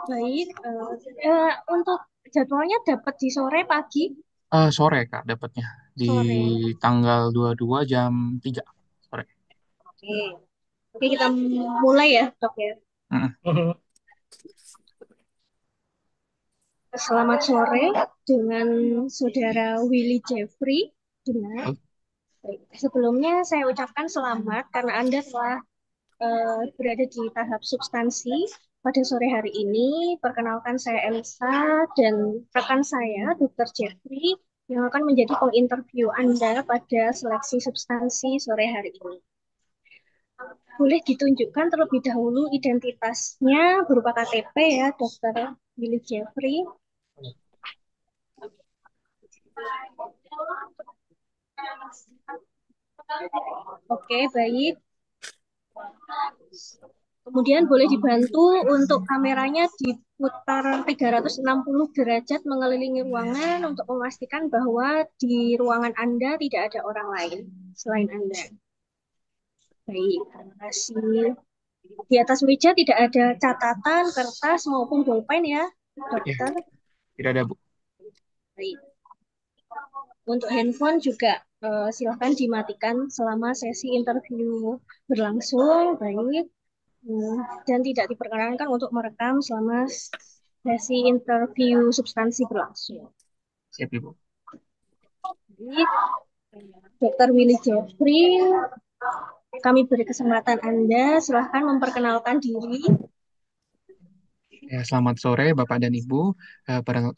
Baik, untuk jadwalnya dapat di sore, pagi, Sore Kak dapatnya di sore. tanggal 22 jam 3 sore. Oke, oke kita mulai ya, dok ya. Mm-mm. Selamat sore dengan saudara Willy Jeffrey. Benar. Oh, Baik. Sebelumnya saya ucapkan selamat karena Anda telah berada di tahap substansi pada sore hari ini. Perkenalkan saya Elsa dan rekan saya, Dr. Jeffrey, yang akan menjadi penginterview Anda pada seleksi substansi sore hari ini. Boleh ditunjukkan terlebih dahulu identitasnya berupa KTP ya, Dr. Willy Jeffrey. Oke, baik. Kemudian boleh dibantu untuk kameranya diputar 360 derajat mengelilingi ruangan untuk memastikan bahwa di ruangan Anda tidak ada orang lain selain Anda. Baik, terima kasih. Di atas meja tidak ada catatan, kertas maupun bolpen ya, ya, dokter. tidak ada Bu. Baik. Untuk handphone juga silahkan dimatikan selama sesi interview berlangsung. Baik. Hmm, dan tidak diperkenankan untuk merekam selama sesi interview substansi berlangsung. Siap Ibu. Jadi, Dr. Willy Jeffrey, kami beri kesempatan Anda, silahkan memperkenalkan diri. Ya, selamat sore Bapak dan Ibu.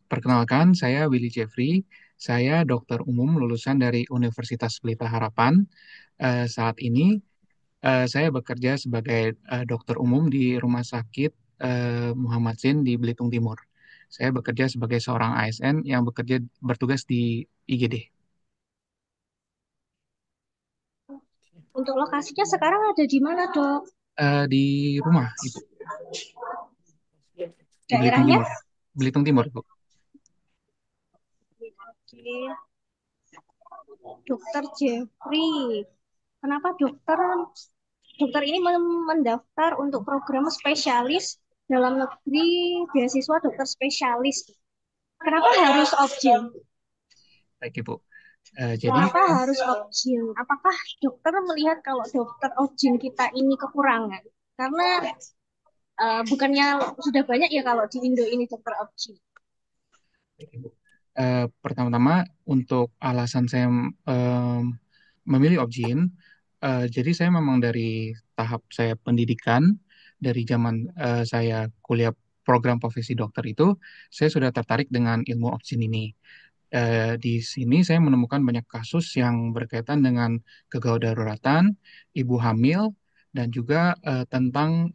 Perkenalkan saya Willy Jeffrey. Saya dokter umum lulusan dari Universitas Pelita Harapan. Saat ini saya bekerja sebagai dokter umum di Rumah Sakit Muhammad Sin di Belitung Timur. Saya bekerja sebagai seorang ASN yang bertugas di IGD. Untuk lokasinya sekarang ada di mana, dok? Di rumah, Ibu, di Belitung Daerahnya? Timur. Belitung Timur, Bu. Oke. Dokter Jeffrey. Kenapa dokter dokter ini mendaftar untuk program spesialis dalam negeri beasiswa dokter spesialis? Kenapa harus objin? Baik, Ibu. Jadi, Kenapa harus objin? Apakah dokter melihat kalau dokter objin kita ini kekurangan? Karena bukannya sudah banyak ya kalau di Indo ini dokter objin. baik, Ibu. Pertama-tama, untuk alasan saya em, memilih Objin, jadi saya memang dari tahap saya pendidikan, dari zaman saya kuliah program profesi dokter itu, saya sudah tertarik dengan ilmu Objin ini. Di sini saya menemukan banyak kasus yang berkaitan dengan kegawat daruratan, ibu hamil, dan juga tentang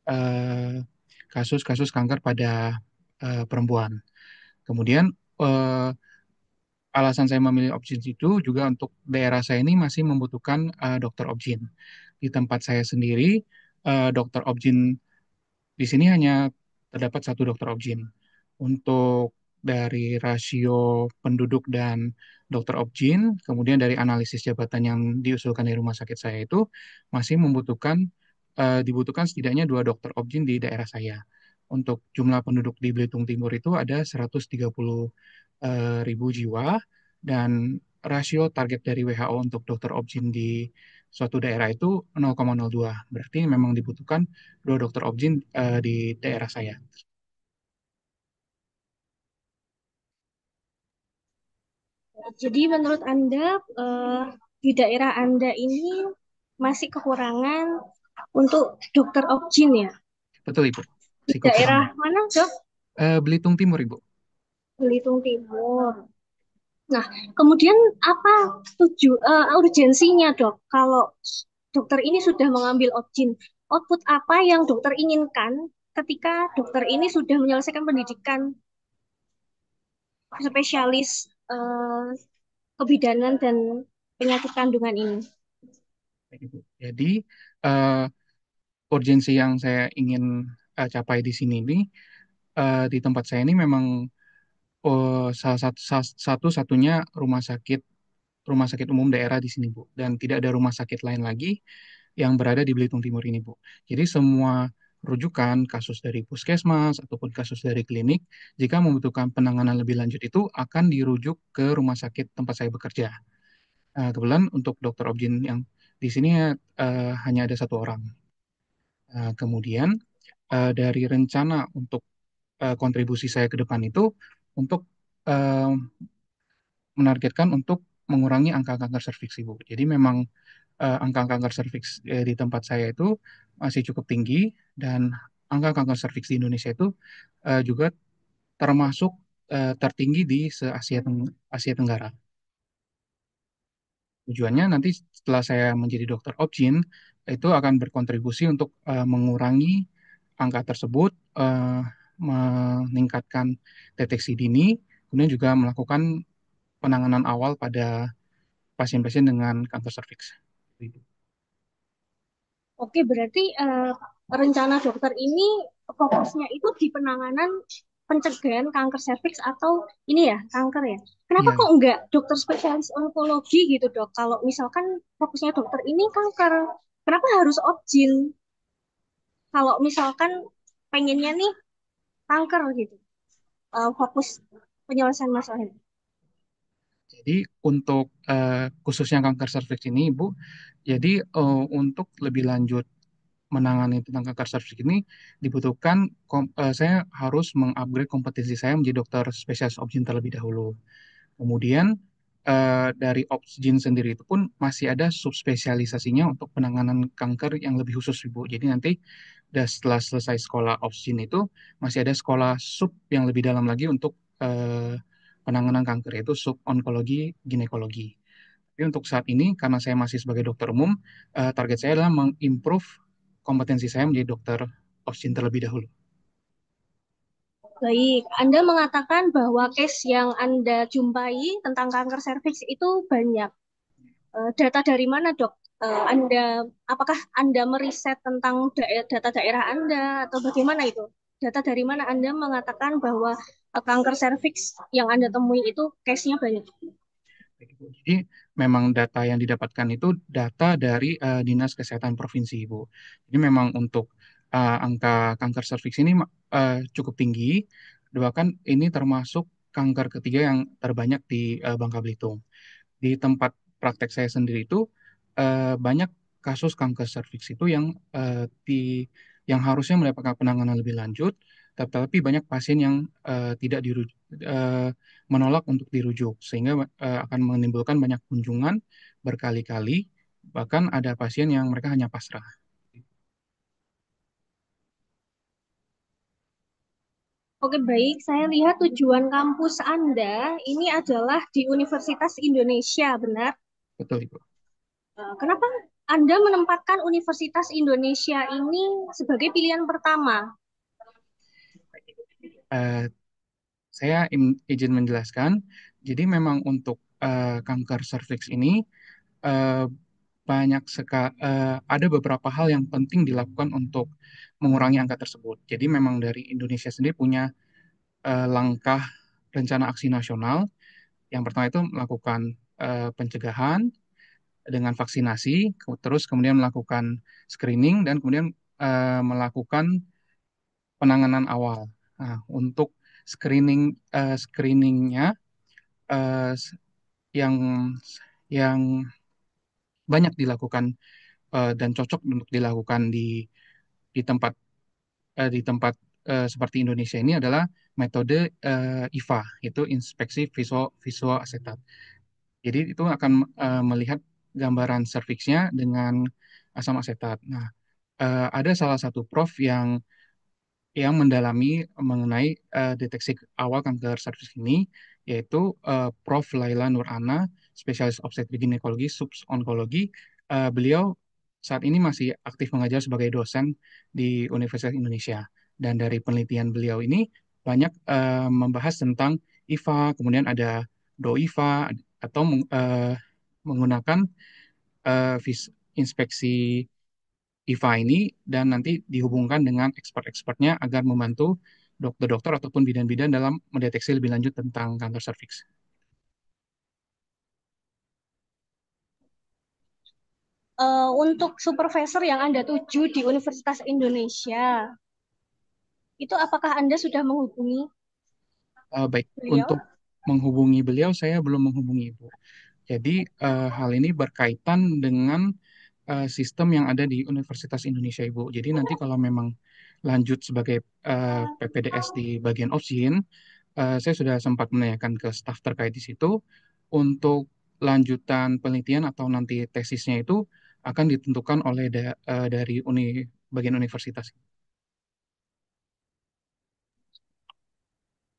eh, kasus-kasus kanker pada perempuan. Kemudian eh, alasan saya memilih Objin itu juga untuk daerah saya ini masih membutuhkan dokter Objin. Di tempat saya sendiri, dokter Objin di sini hanya terdapat satu dokter Objin. Untuk dari rasio penduduk dan dokter Objin, kemudian dari analisis jabatan yang diusulkan di rumah sakit saya itu masih dibutuhkan setidaknya dua dokter Objin di daerah saya. Untuk jumlah penduduk di Belitung Timur itu ada 130 ribu jiwa dan rasio target dari WHO untuk dokter Objin di suatu daerah itu 0,02. Berarti memang dibutuhkan dua dokter Objin di daerah saya. Jadi menurut Anda di daerah Anda ini masih kekurangan untuk dokter objin ya? Betul, Ibu. Di Si daerah kekurangan. mana, dok? Belitung Timur, Ibu. Belitung Timur. Nah, kemudian apa urgensinya, dok? Kalau dokter ini sudah mengambil objin, output apa yang dokter inginkan ketika dokter ini sudah menyelesaikan pendidikan spesialis kebidanan dan penyakit kandungan ini? Baik, Ibu. Jadi, eh, urgensi yang saya ingin capai di sini ini, di tempat saya ini memang satu-satunya rumah sakit umum daerah di sini, Bu. Dan tidak ada rumah sakit lain lagi yang berada di Belitung Timur ini, Bu. Jadi semua rujukan, kasus dari puskesmas, ataupun kasus dari klinik. Jika membutuhkan penanganan lebih lanjut itu akan dirujuk ke rumah sakit tempat saya bekerja. Kebetulan untuk dokter objin yang di sini hanya ada satu orang. Kemudian dari rencana untuk kontribusi saya ke depan itu untuk eh, menargetkan untuk mengurangi angka kanker serviks ibu. Jadi memang angka kanker serviks di tempat saya itu masih cukup tinggi dan angka kanker serviks di Indonesia itu juga termasuk tertinggi di se-Asia Asia Tenggara. Tujuannya nanti setelah saya menjadi dokter obgyn itu akan berkontribusi untuk mengurangi angka tersebut, meningkatkan deteksi dini, kemudian juga melakukan penanganan awal pada pasien-pasien dengan kanker serviks. Oke, berarti rencana dokter ini fokusnya itu di penanganan pencegahan kanker serviks atau ini ya, kanker ya. Kenapa Iya, kok enggak dokter spesialis onkologi gitu, Dok? Kalau misalkan fokusnya dokter ini kanker, kenapa harus objin? Kalau misalkan pengennya nih kanker gitu, fokus penyelesaian masalah ini. jadi untuk khususnya kanker serviks ini, Ibu, jadi untuk lebih lanjut menangani tentang kanker serviks ini dibutuhkan saya harus mengupgrade kompetensi saya menjadi dokter spesialis obgyn terlebih dahulu. Kemudian dari obgyn sendiri itu pun masih ada subspesialisasinya untuk penanganan kanker yang lebih khusus, Ibu. Jadi nanti setelah selesai sekolah obgyn itu masih ada sekolah sub yang lebih dalam lagi untuk penanganan kanker yaitu sub onkologi ginekologi. Tapi untuk saat ini karena saya masih sebagai dokter umum, target saya adalah mengimprove kompetensi saya menjadi dokter obgyn terlebih dahulu. Baik, Anda mengatakan bahwa case yang Anda jumpai tentang kanker serviks itu banyak. Data dari mana, Dok? Anda, apakah Anda meriset tentang data daerah Anda atau bagaimana itu? Data dari mana Anda mengatakan bahwa kanker serviks yang Anda temui itu case-nya banyak? Jadi memang data yang didapatkan itu data dari Dinas Kesehatan Provinsi, Ibu. Jadi memang untuk angka kanker serviks ini cukup tinggi, bahkan ini termasuk kanker ketiga yang terbanyak di Bangka Belitung. Di tempat praktek saya sendiri itu banyak kasus kanker serviks itu yang harusnya mendapatkan penanganan lebih lanjut, tetapi banyak pasien yang tidak menolak untuk dirujuk, sehingga akan menimbulkan banyak kunjungan berkali-kali, bahkan ada pasien yang mereka hanya pasrah. Oke, baik. Saya lihat tujuan kampus Anda ini adalah di Universitas Indonesia, benar? Betul, Ibu. Kenapa Anda menempatkan Universitas Indonesia ini sebagai pilihan pertama? Eh, saya izin menjelaskan, jadi memang untuk kanker serviks ini eh, ada beberapa hal yang penting dilakukan untuk mengurangi angka tersebut. Jadi memang dari Indonesia sendiri punya langkah rencana aksi nasional. Yang pertama itu melakukan pencegahan dengan vaksinasi, terus kemudian melakukan screening dan kemudian melakukan penanganan awal. Nah, untuk screeningnya eh, yang yang banyak dilakukan dan cocok untuk dilakukan di tempat seperti Indonesia ini adalah metode IVA, itu inspeksi visual visual asetat. Jadi itu akan melihat gambaran serviksnya dengan asam asetat. Nah, ada salah satu prof yang mendalami mengenai deteksi awal kanker serviks ini, yaitu Prof. Laila Nurana, spesialis obstetrik ginekologi, subs onkologi. Beliau saat ini masih aktif mengajar sebagai dosen di Universitas Indonesia. Dan dari penelitian beliau ini banyak membahas tentang IVA, kemudian ada DOIVA, atau menggunakan inspeksi IVA ini dan nanti dihubungkan dengan expert-expertnya agar membantu dokter-dokter ataupun bidan-bidan dalam mendeteksi lebih lanjut tentang kanker serviks. Untuk supervisor yang Anda tuju di Universitas Indonesia, itu apakah Anda sudah menghubungi Baik, untuk beliau? menghubungi beliau saya belum menghubungi Ibu. Jadi hal ini berkaitan dengan sistem yang ada di Universitas Indonesia Ibu. Jadi nanti kalau memang lanjut sebagai PPDS di bagian OPSIN, saya sudah sempat menanyakan ke staf terkait di situ untuk lanjutan penelitian atau nanti tesisnya itu akan ditentukan oleh dari bagian universitas.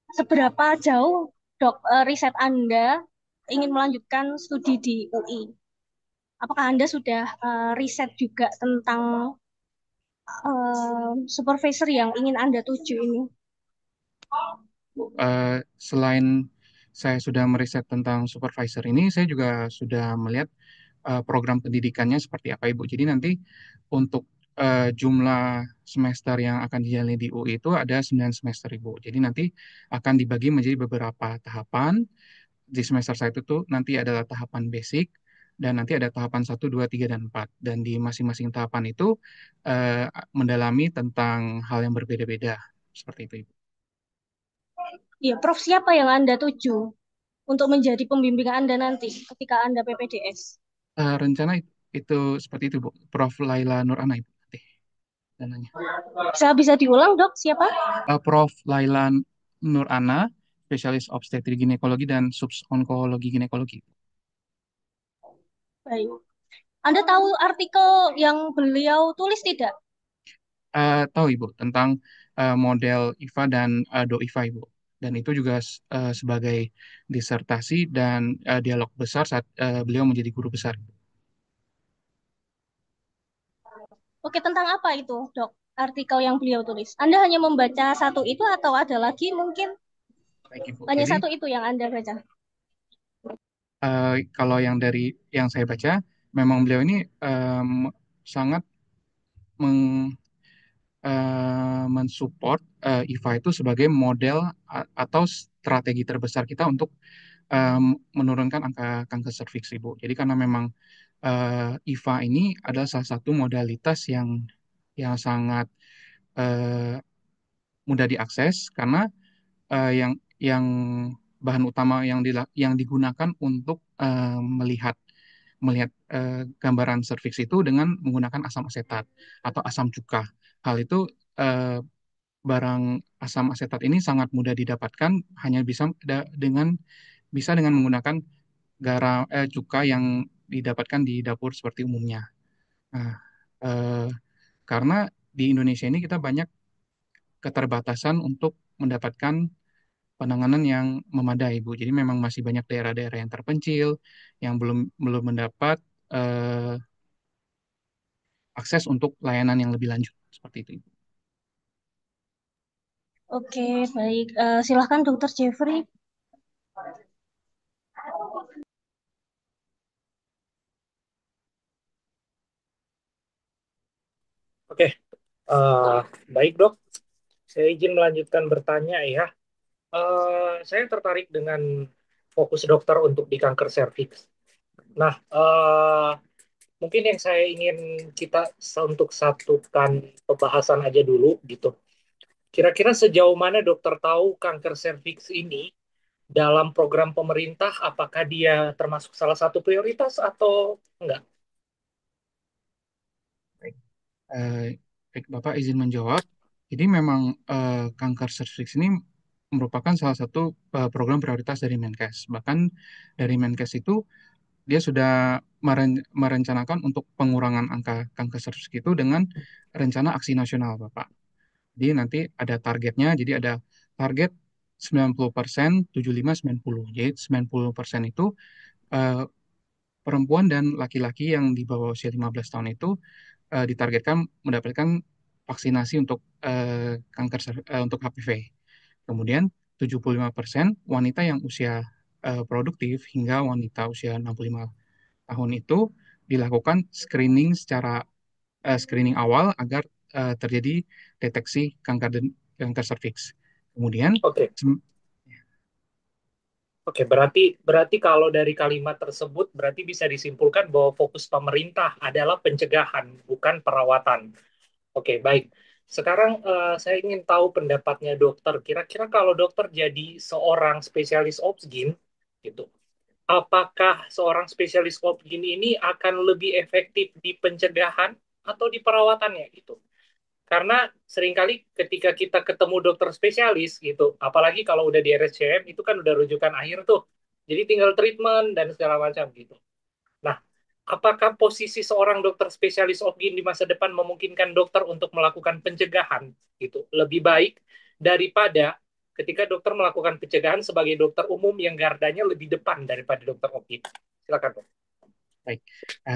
Seberapa jauh, Dok, riset Anda ingin melanjutkan studi di UI? Apakah Anda sudah riset juga tentang supervisor yang ingin Anda tuju ini? Selain saya sudah meriset tentang supervisor ini, saya juga sudah melihat program pendidikannya seperti apa, Ibu. Jadi nanti untuk jumlah semester yang akan dijalani di UI itu ada 9 semester, Ibu. Jadi nanti akan dibagi menjadi beberapa tahapan. Di semester 1 itu nanti adalah tahapan basic, dan nanti ada tahapan 1, 2, 3, dan 4. Dan di masing-masing tahapan itu mendalami tentang hal yang berbeda-beda. Seperti itu, Ibu. Ya, Prof, siapa yang Anda tuju untuk menjadi pembimbing Anda nanti ketika Anda PPDS? Rencana itu seperti itu, Bu. Prof. Laila Nurana, Ibu. Nanti dananya. Bisa diulang, Dok, siapa? Prof. Laila Nurana, spesialis obstetri ginekologi dan subs-onkologi ginekologi. Baik. Anda tahu artikel yang beliau tulis tidak? Tahu Ibu tentang model IVA dan do IVA, Ibu. Dan itu juga sebagai disertasi dan dialog besar saat beliau menjadi guru besar. Oke, tentang apa itu, Dok? Artikel yang beliau tulis. Anda hanya membaca satu itu atau ada lagi mungkin Baik, Ibu. hanya Jadi satu itu yang Anda baca? kalau yang dari yang saya baca, memang beliau ini sangat mensupport IVA itu sebagai model atau strategi terbesar kita untuk menurunkan angka kanker serviks, Ibu. Jadi karena memang IVA ini adalah salah satu modalitas yang sangat eh, mudah diakses karena yang bahan utama yang digunakan untuk melihat melihat gambaran serviks itu dengan menggunakan asam asetat atau asam cuka. Hal itu eh, barang asam asetat ini sangat mudah didapatkan, hanya bisa dengan menggunakan cuka yang didapatkan di dapur seperti umumnya. Nah, eh, karena di Indonesia ini kita banyak keterbatasan untuk mendapatkan penanganan yang memadai, Bu. Jadi memang masih banyak daerah-daerah yang terpencil yang belum belum mendapat eh, akses untuk layanan yang lebih lanjut seperti itu, Ibu. Oke, baik. Silahkan Dokter Jeffrey. Oke, eh, baik dok. Saya izin melanjutkan bertanya ya. Saya tertarik dengan fokus dokter untuk di kanker serviks. Nah, mungkin yang saya ingin kita untuk satukan pembahasan aja dulu gitu. Kira-kira sejauh mana dokter tahu kanker serviks ini dalam program pemerintah, apakah dia termasuk salah satu prioritas atau enggak? Baik. Eh, Baik, Bapak izin menjawab. Jadi memang kanker serviks ini merupakan salah satu program prioritas dari Menkes. Bahkan dari Menkes itu dia sudah merencanakan untuk pengurangan angka kanker serviks itu dengan rencana aksi nasional, Bapak. Jadi nanti ada targetnya, jadi ada target 90%, 75, 90. Jadi 90% itu eh, perempuan dan laki-laki yang di bawah usia 15 tahun itu ditargetkan mendapatkan vaksinasi untuk untuk HPV. Kemudian 75% wanita yang usia produktif hingga wanita usia 65 tahun itu dilakukan screening awal agar terjadi deteksi kanker serviks. Kemudian Oke, Oke, berarti berarti kalau dari kalimat tersebut berarti bisa disimpulkan bahwa fokus pemerintah adalah pencegahan, bukan perawatan. Oke, baik. Sekarang saya ingin tahu pendapatnya dokter. Kira-kira kalau dokter jadi seorang spesialis obgyn, gitu, apakah seorang spesialis obgyn ini akan lebih efektif di pencegahan atau di perawatannya, gitu? Karena seringkali ketika kita ketemu dokter spesialis gitu, apalagi kalau udah di RSCM itu kan udah rujukan akhir tuh. Jadi tinggal treatment dan segala macam gitu. Nah, apakah posisi seorang dokter spesialis obgyn di masa depan memungkinkan dokter untuk melakukan pencegahan gitu lebih baik daripada ketika dokter melakukan pencegahan sebagai dokter umum yang gardanya lebih depan daripada dokter obgyn? Silakan, Dok. Baik,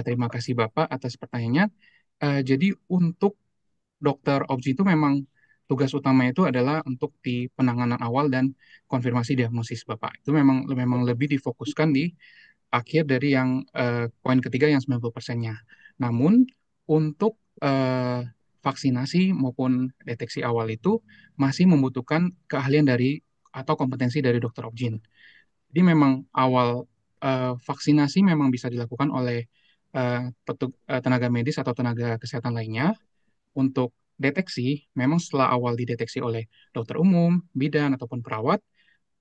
terima kasih Bapak atas pertanyaannya. Jadi untuk dokter obgyn itu memang tugas utamanya itu adalah untuk di penanganan awal dan konfirmasi diagnosis Bapak. Itu memang memang lebih difokuskan di akhir dari yang poin ketiga yang 90%-nya. Namun untuk vaksinasi maupun deteksi awal itu masih membutuhkan keahlian dari atau kompetensi dari dokter obgyn. Jadi memang awal vaksinasi memang bisa dilakukan oleh tenaga medis atau tenaga kesehatan lainnya. Untuk deteksi, memang setelah awal dideteksi oleh dokter umum, bidan, ataupun perawat,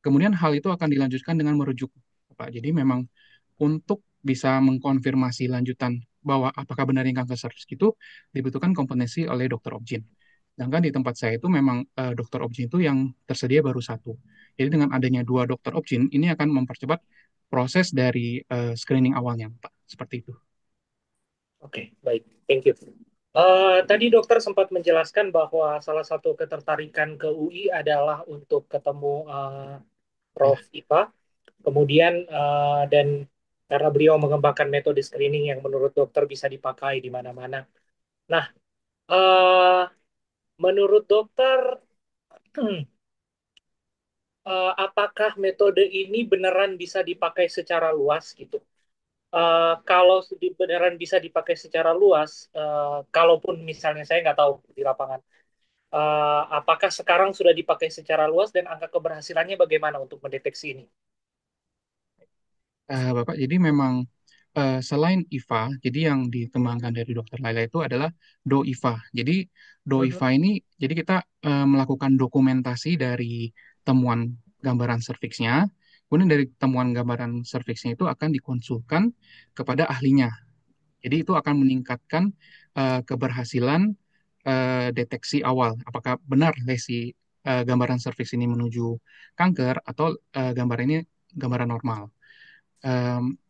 kemudian hal itu akan dilanjutkan dengan merujuk, Pak. Jadi memang untuk bisa mengkonfirmasi lanjutan bahwa apakah benar yang kanker serviks itu dibutuhkan kompetensi oleh dokter obgyn. Sedangkan di tempat saya itu memang dokter obgyn itu yang tersedia baru satu. Jadi dengan adanya dua dokter obgyn, ini akan mempercepat proses dari screening awalnya, Pak. Seperti itu. Oke, baik. Thank you. Tadi dokter sempat menjelaskan bahwa salah satu ketertarikan ke UI adalah untuk ketemu Ya. Prof. Ipa. Kemudian dan karena beliau mengembangkan metode screening yang menurut dokter bisa dipakai di mana-mana. Nah, eh, menurut dokter, apakah metode ini beneran bisa dipakai secara luas gitu? Kalau beneran bisa dipakai secara luas, kalaupun misalnya saya nggak tahu di lapangan, apakah sekarang sudah dipakai secara luas dan angka keberhasilannya bagaimana untuk mendeteksi ini? Bapak, jadi memang selain IVA, jadi yang dikembangkan dari Dokter Laila itu adalah DoIVA. Jadi Mhm. DoIVA ini, jadi kita melakukan dokumentasi dari temuan gambaran serviksnya, kemudian dari temuan gambaran serviksnya itu akan dikonsulkan kepada ahlinya. Jadi itu akan meningkatkan keberhasilan deteksi awal, apakah benar lesi gambaran serviks ini menuju kanker atau gambaran ini gambaran normal. Em,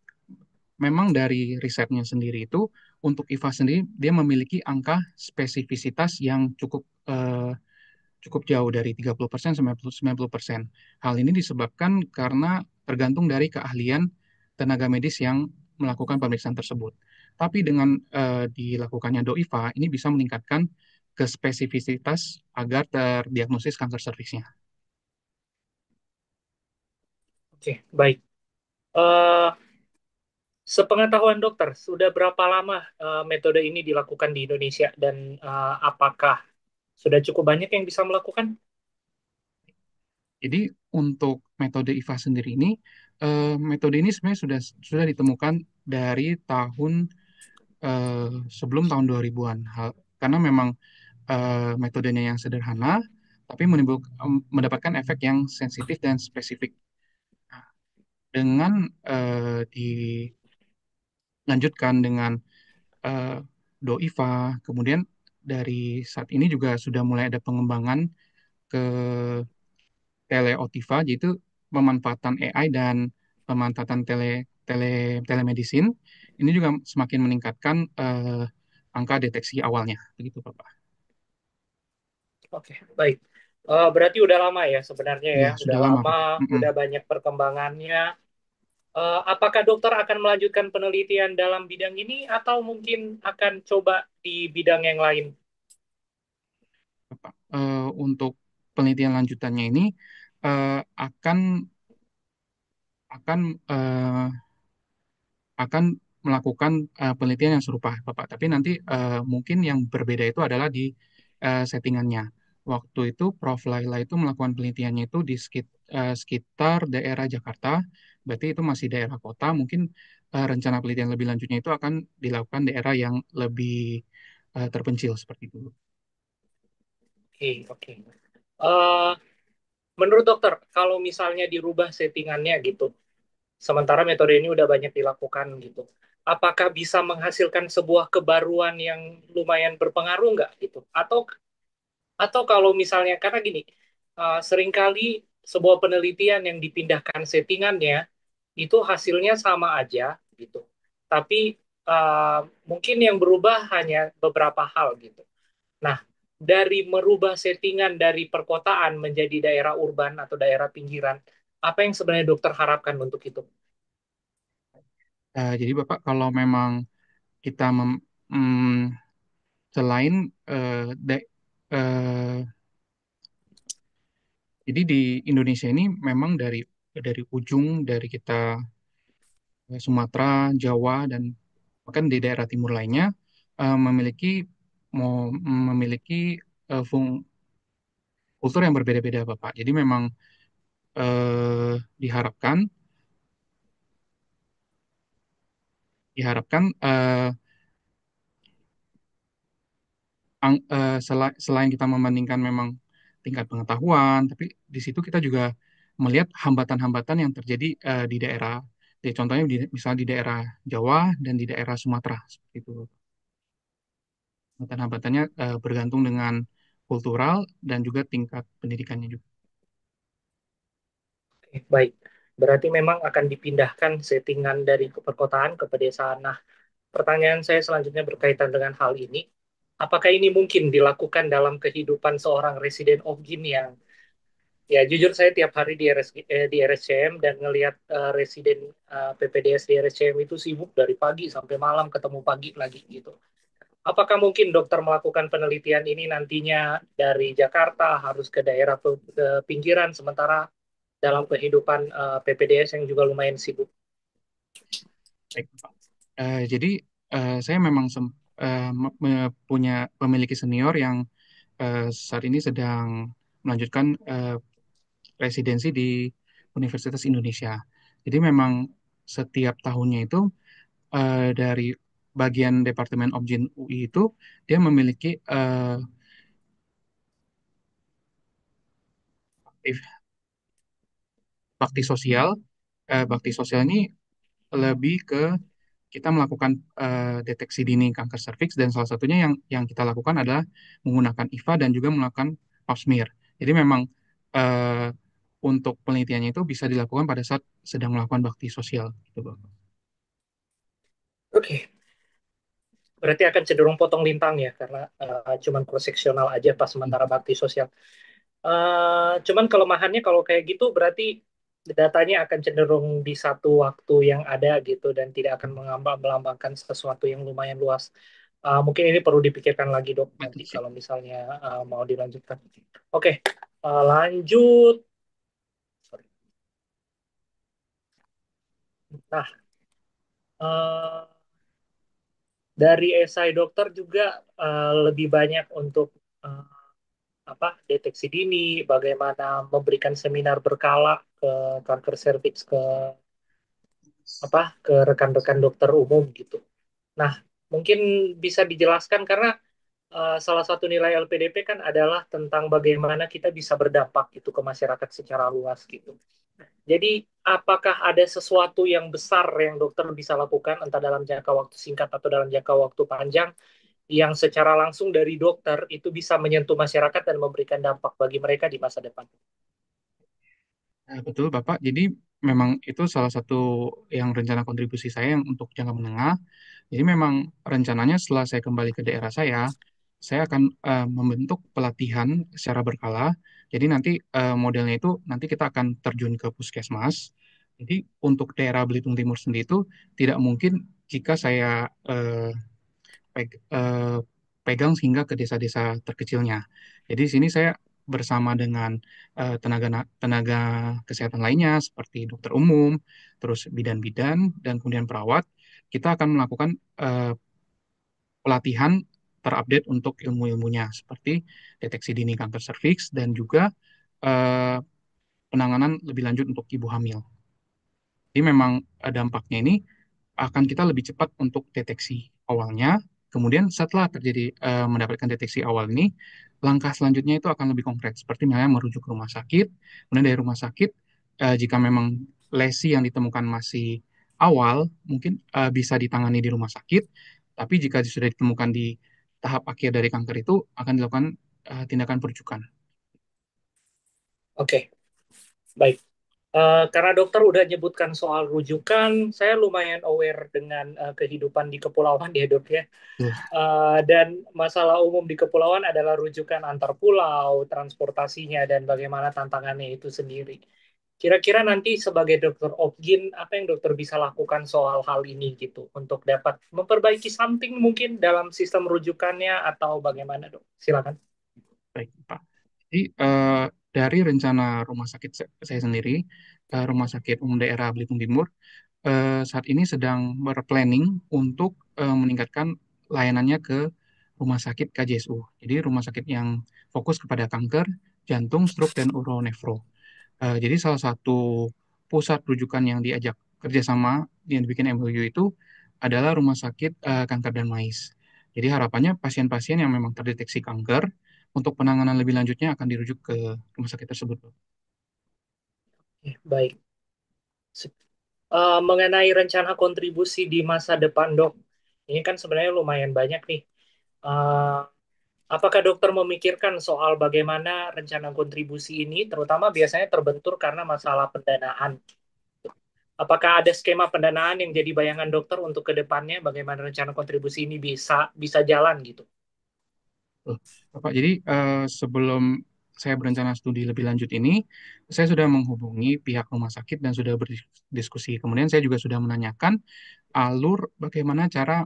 Memang dari risetnya sendiri itu untuk IVA sendiri dia memiliki angka spesifisitas yang cukup jauh dari 30% sampai 90%. Hal ini disebabkan karena tergantung dari keahlian tenaga medis yang melakukan pemeriksaan tersebut. Tapi dengan dilakukannya DOIVA ini bisa meningkatkan kespesifisitas agar terdiagnosis kanker serviksnya. Oke, baik. Eh, Sepengetahuan dokter, sudah berapa lama metode ini dilakukan di Indonesia dan apakah sudah cukup banyak yang bisa melakukan? Jadi untuk metode IVA sendiri ini, metode ini sebenarnya sudah ditemukan dari tahun sebelum tahun 2000-an. Karena memang metodenya yang sederhana, tapi mendapatkan efek yang sensitif dan spesifik. Nah, dengan dilanjutkan dengan eh, DOIVA, kemudian dari saat ini juga sudah mulai ada pengembangan ke teleotiva, yaitu pemanfaatan AI dan pemanfaatan telemedicine. Ini juga semakin meningkatkan angka deteksi awalnya, begitu Bapak. Oke, baik. Berarti udah lama ya sebenarnya ya, Ya, udah sudah lama lama, Bapak. Mm-mm. udah banyak perkembangannya. Apakah dokter akan melanjutkan penelitian dalam bidang ini atau mungkin akan coba di bidang yang lain? Bapak. Untuk penelitian lanjutannya ini eh, akan akan eh, akan melakukan penelitian yang serupa, Bapak. Tapi nanti mungkin yang berbeda itu adalah di settingannya. Waktu itu Prof. Laila itu melakukan penelitiannya itu sekitar daerah Jakarta, berarti itu masih daerah kota. Mungkin rencana penelitian lebih lanjutnya itu akan dilakukan daerah yang lebih terpencil seperti itu. Oke, oke. Eh, Menurut dokter, kalau misalnya dirubah settingannya gitu, sementara metode ini udah banyak dilakukan gitu, apakah bisa menghasilkan sebuah kebaruan yang lumayan berpengaruh nggak gitu? Atau kalau misalnya, karena gini, seringkali sebuah penelitian yang dipindahkan settingannya, itu hasilnya sama aja gitu. Tapi uh, mungkin yang berubah hanya beberapa hal gitu. Nah, dari merubah settingan dari perkotaan menjadi daerah urban atau daerah pinggiran, apa yang sebenarnya dokter harapkan untuk itu? Jadi Bapak kalau memang kita mm, selain eh, jadi di Indonesia ini memang dari ujung dari kita Sumatera, Jawa dan bahkan di daerah timur lainnya memiliki memiliki eh, fung- kultur yang berbeda-beda Bapak. Jadi memang eh, diharapkan diharapkan selain kita membandingkan memang tingkat pengetahuan, tapi di situ kita juga melihat hambatan-hambatan yang terjadi di daerah, contohnya misalnya di daerah Jawa dan di daerah Sumatera seperti itu. Hambatan-hambatannya bergantung dengan kultural dan juga tingkat pendidikannya juga. Baik, berarti memang akan dipindahkan settingan dari perkotaan ke pedesaan. Nah, pertanyaan saya selanjutnya berkaitan dengan hal ini. Apakah ini mungkin dilakukan dalam kehidupan seorang residen of Gin yang, ya jujur saya tiap hari di RSCM dan ngelihat residen PPDS di RSCM itu sibuk dari pagi sampai malam, ketemu pagi lagi gitu. Apakah mungkin dokter melakukan penelitian ini nantinya dari Jakarta harus ke daerah ke pinggiran, sementara dalam kehidupan PPDS yang juga lumayan sibuk? Baik, Pak. Jadi saya memang punya memiliki senior yang saat ini sedang melanjutkan residensi di Universitas Indonesia. Jadi memang setiap tahunnya itu dari bagian Departemen Obgyn UI itu dia memiliki aktif bakti sosial. Bakti sosial ini lebih ke kita melakukan deteksi dini kanker serviks dan salah satunya yang kita lakukan adalah menggunakan IVA dan juga melakukan pap smear. Jadi memang eh, untuk penelitiannya itu bisa dilakukan pada saat sedang melakukan bakti sosial gitu, Bapak. Oke, berarti akan cenderung potong lintang ya, karena cuman cross seksional aja pas sementara bakti sosial. Cuman kelemahannya kalau kayak gitu berarti datanya akan cenderung di satu waktu yang ada gitu dan tidak akan melambangkan sesuatu yang lumayan luas. Mungkin ini perlu dipikirkan lagi dok nanti Betul sih. kalau misalnya mau dilanjutkan. Oke, lanjut. Sorry. Nah, eh, dari esai dokter juga lebih banyak untuk eh, apa deteksi dini, bagaimana memberikan seminar berkala ke kanker serviks ke rekan-rekan dokter umum gitu. Nah, mungkin bisa dijelaskan karena salah satu nilai LPDP kan adalah tentang bagaimana kita bisa berdampak gitu ke masyarakat secara luas gitu. Jadi, apakah ada sesuatu yang besar yang dokter bisa lakukan entah dalam jangka waktu singkat atau dalam jangka waktu panjang yang secara langsung dari dokter itu bisa menyentuh masyarakat dan memberikan dampak bagi mereka di masa depan? Betul, Bapak. Jadi memang itu salah satu yang rencana kontribusi saya yang untuk jangka menengah. Jadi memang rencananya setelah saya kembali ke daerah saya akan membentuk pelatihan secara berkala. Jadi nanti modelnya itu nanti kita akan terjun ke puskesmas. Jadi untuk daerah Belitung Timur sendiri itu tidak mungkin jika saya pegang hingga ke desa-desa terkecilnya. Jadi di sini saya bersama dengan tenaga kesehatan lainnya seperti dokter umum, terus bidan-bidan dan kemudian perawat, kita akan melakukan pelatihan terupdate untuk ilmu-ilmunya seperti deteksi dini kanker serviks dan juga eh, penanganan lebih lanjut untuk ibu hamil. Jadi memang dampaknya ini akan kita lebih cepat untuk deteksi awalnya. Kemudian setelah terjadi mendapatkan deteksi awal ini, langkah selanjutnya itu akan lebih konkret, seperti misalnya merujuk ke rumah sakit. Kemudian dari rumah sakit, jika memang lesi yang ditemukan masih awal, mungkin bisa ditangani di rumah sakit. Tapi jika sudah ditemukan di tahap akhir dari kanker itu, akan dilakukan tindakan perujukan. Oke, baik. Karena dokter udah nyebutkan soal rujukan, saya lumayan aware dengan kehidupan di kepulauan ya dok ya. Tuh. Dan masalah umum di kepulauan adalah rujukan antar pulau, transportasinya, dan bagaimana tantangannya itu sendiri. Kira-kira nanti sebagai dokter Opgin, apa yang dokter bisa lakukan soal hal ini gitu, untuk dapat memperbaiki something mungkin dalam sistem rujukannya atau bagaimana dok? Silakan. Baik, Pak. Jadi dari rencana rumah sakit saya sendiri, Rumah Sakit Umum Daerah Belitung Timur, saat ini sedang berplanning untuk meningkatkan layanannya ke rumah sakit KJSU. Jadi rumah sakit yang fokus kepada kanker, jantung, stroke, dan uronefro. Jadi salah satu pusat rujukan yang diajak kerjasama yang dibikin MOU itu adalah rumah sakit kanker dan mais. Jadi harapannya pasien-pasien yang memang terdeteksi kanker untuk penanganan lebih lanjutnya akan dirujuk ke rumah sakit tersebut. Ya, baik. Mengenai rencana kontribusi di masa depan dok, ini kan sebenarnya lumayan banyak nih. Eh, Apakah dokter memikirkan soal bagaimana rencana kontribusi ini, terutama biasanya terbentur karena masalah pendanaan? Apakah ada skema pendanaan yang jadi bayangan dokter untuk ke depannya, bagaimana rencana kontribusi ini bisa bisa jalan gitu? Tuh, Bapak, jadi sebelum saya berencana studi lebih lanjut ini, saya sudah menghubungi pihak rumah sakit dan sudah berdiskusi. Kemudian saya juga sudah menanyakan alur bagaimana cara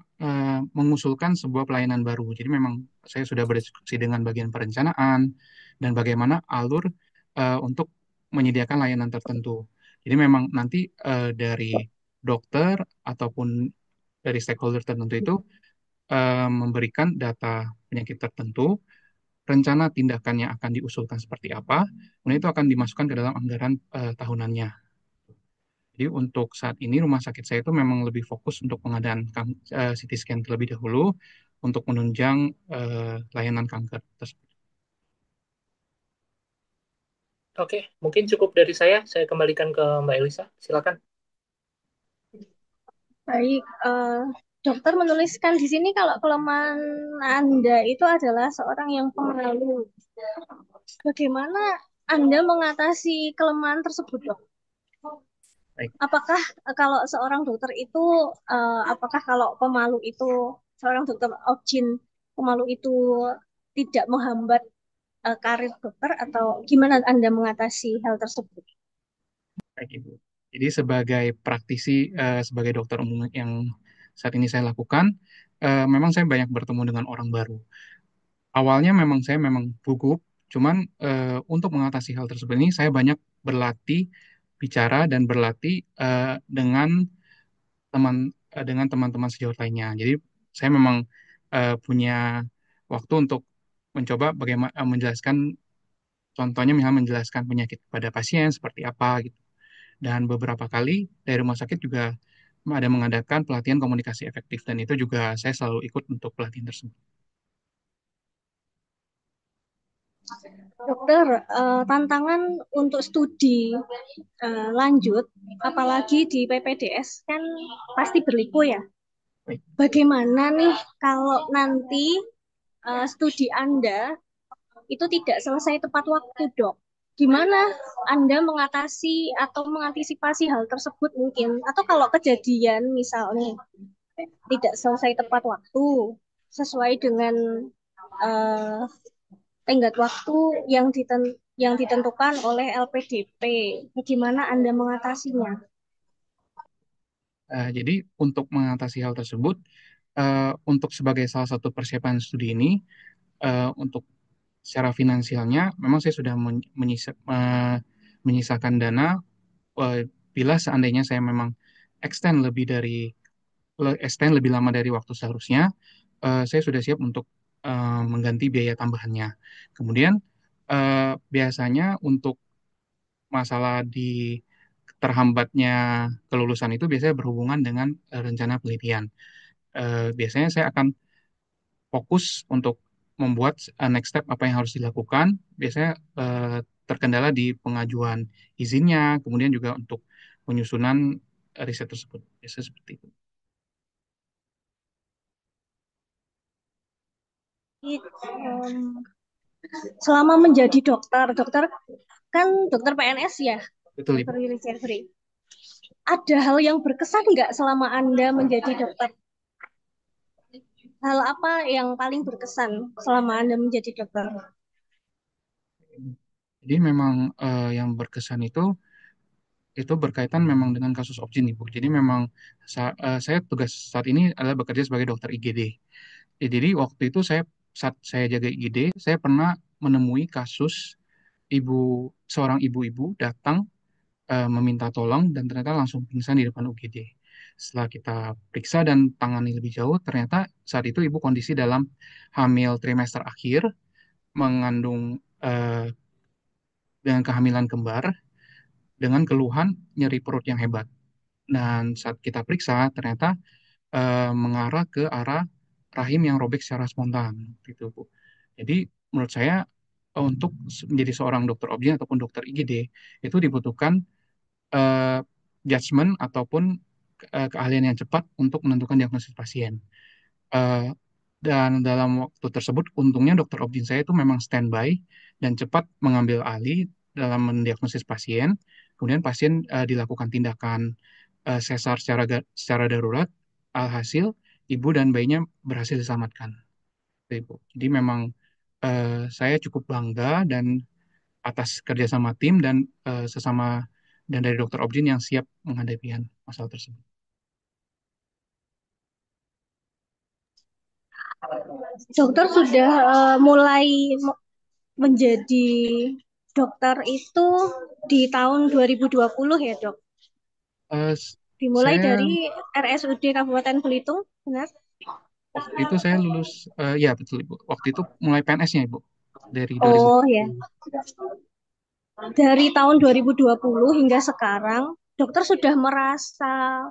mengusulkan sebuah pelayanan baru. Jadi memang saya sudah berdiskusi dengan bagian perencanaan dan bagaimana alur untuk menyediakan layanan tertentu. Jadi memang nanti dari dokter ataupun dari stakeholder tertentu itu memberikan data penyakit tertentu, rencana tindakan yang akan diusulkan seperti apa, kemudian itu akan dimasukkan ke dalam anggaran tahunannya. Jadi untuk saat ini rumah sakit saya itu memang lebih fokus untuk pengadaan CT scan terlebih dahulu untuk menunjang layanan kanker tersebut. Oke, mungkin cukup dari saya. Saya kembalikan ke Mbak Elisa. Silakan. Baik, dokter menuliskan di sini kalau kelemahan Anda itu adalah seorang yang pemalu. Bagaimana Anda mengatasi kelemahan tersebut, dok? Baik. Apakah kalau seorang dokter itu, apakah kalau pemalu itu, seorang dokter Objin pemalu itu tidak menghambat karir dokter atau gimana Anda mengatasi hal tersebut? Baik, Ibu. Jadi sebagai praktisi, sebagai dokter umum yang saat ini saya lakukan, memang saya banyak bertemu dengan orang baru. Awalnya memang saya memang gugup, cuman untuk mengatasi hal tersebut ini saya banyak berlatih bicara dan berlatih teman dengan teman-teman sejawat lainnya. Jadi saya memang punya waktu untuk mencoba bagaimana menjelaskan, contohnya misalnya menjelaskan penyakit pada pasien seperti apa gitu. Dan beberapa kali dari rumah sakit juga ada mengadakan pelatihan komunikasi efektif dan itu juga saya selalu ikut untuk pelatihan tersebut. Dokter, tantangan untuk studi lanjut, apalagi di PPDS kan pasti berliku ya. Baik. Bagaimana nih kalau nanti studi Anda itu tidak selesai tepat waktu, dok? Gimana Anda mengatasi atau mengantisipasi hal tersebut mungkin? Atau kalau kejadian misalnya tidak selesai tepat waktu sesuai dengan eh, tenggat waktu yang ditentukan oleh LPDP. Bagaimana Anda mengatasinya? Jadi untuk mengatasi hal tersebut, untuk sebagai salah satu persiapan studi ini, untuk secara finansialnya, memang saya sudah menyisakan dana eh, bila seandainya saya memang extend lebih dari extend lebih lama dari waktu seharusnya, saya sudah siap untuk mengganti biaya tambahannya. Kemudian biasanya untuk masalah di terhambatnya kelulusan itu biasanya berhubungan dengan rencana penelitian. Biasanya saya akan fokus untuk membuat next step apa yang harus dilakukan. Biasanya terkendala di pengajuan izinnya, kemudian juga untuk penyusunan riset tersebut. Biasanya seperti itu. Em, Selama menjadi dokter, dokter kan dokter PNS ya, Betul, dokter Ibu. Willy Jeffrey. Ada hal yang berkesan nggak selama Anda menjadi dokter? Hal apa yang paling berkesan selama Anda menjadi dokter? Jadi memang yang berkesan itu berkaitan memang dengan kasus Opjin, Ibu. Jadi memang saya tugas saat ini adalah bekerja sebagai dokter IGD. Ya, jadi waktu itu saat saya jaga IGD, saya pernah menemui kasus seorang ibu-ibu datang meminta tolong dan ternyata langsung pingsan di depan UGD. Setelah kita periksa dan tangani lebih jauh, ternyata saat itu ibu kondisi dalam hamil trimester akhir, mengandung dengan kehamilan kembar, dengan keluhan nyeri perut yang hebat. Dan saat kita periksa, ternyata mengarah ke arah rahim yang robek secara spontan, gitu, Bu. Jadi menurut saya untuk menjadi seorang dokter obgyn ataupun dokter IGD itu dibutuhkan eh, judgement ataupun keahlian yang cepat untuk menentukan diagnosis pasien. Eh, dan dalam waktu tersebut, untungnya dokter obgyn saya itu memang standby dan cepat mengambil alih dalam mendiagnosis pasien. Kemudian pasien dilakukan tindakan sesar secara darurat. Alhasil, ibu dan bayinya berhasil diselamatkan. Ibu. Jadi memang saya cukup bangga dan atas kerjasama tim dan sesama dan dari dokter Objin yang siap menghadapi masalah tersebut. Dokter sudah mulai menjadi dokter itu di tahun 2020 ya, Dok? Eh, s- Dimulai saya dari RSUD Kabupaten Belitung, benar? waktu itu saya lulus, ya betul Ibu. Waktu itu mulai PNS-nya Ibu dari 2000. Oh ya, dari tahun 2020 hingga sekarang, dokter sudah merasa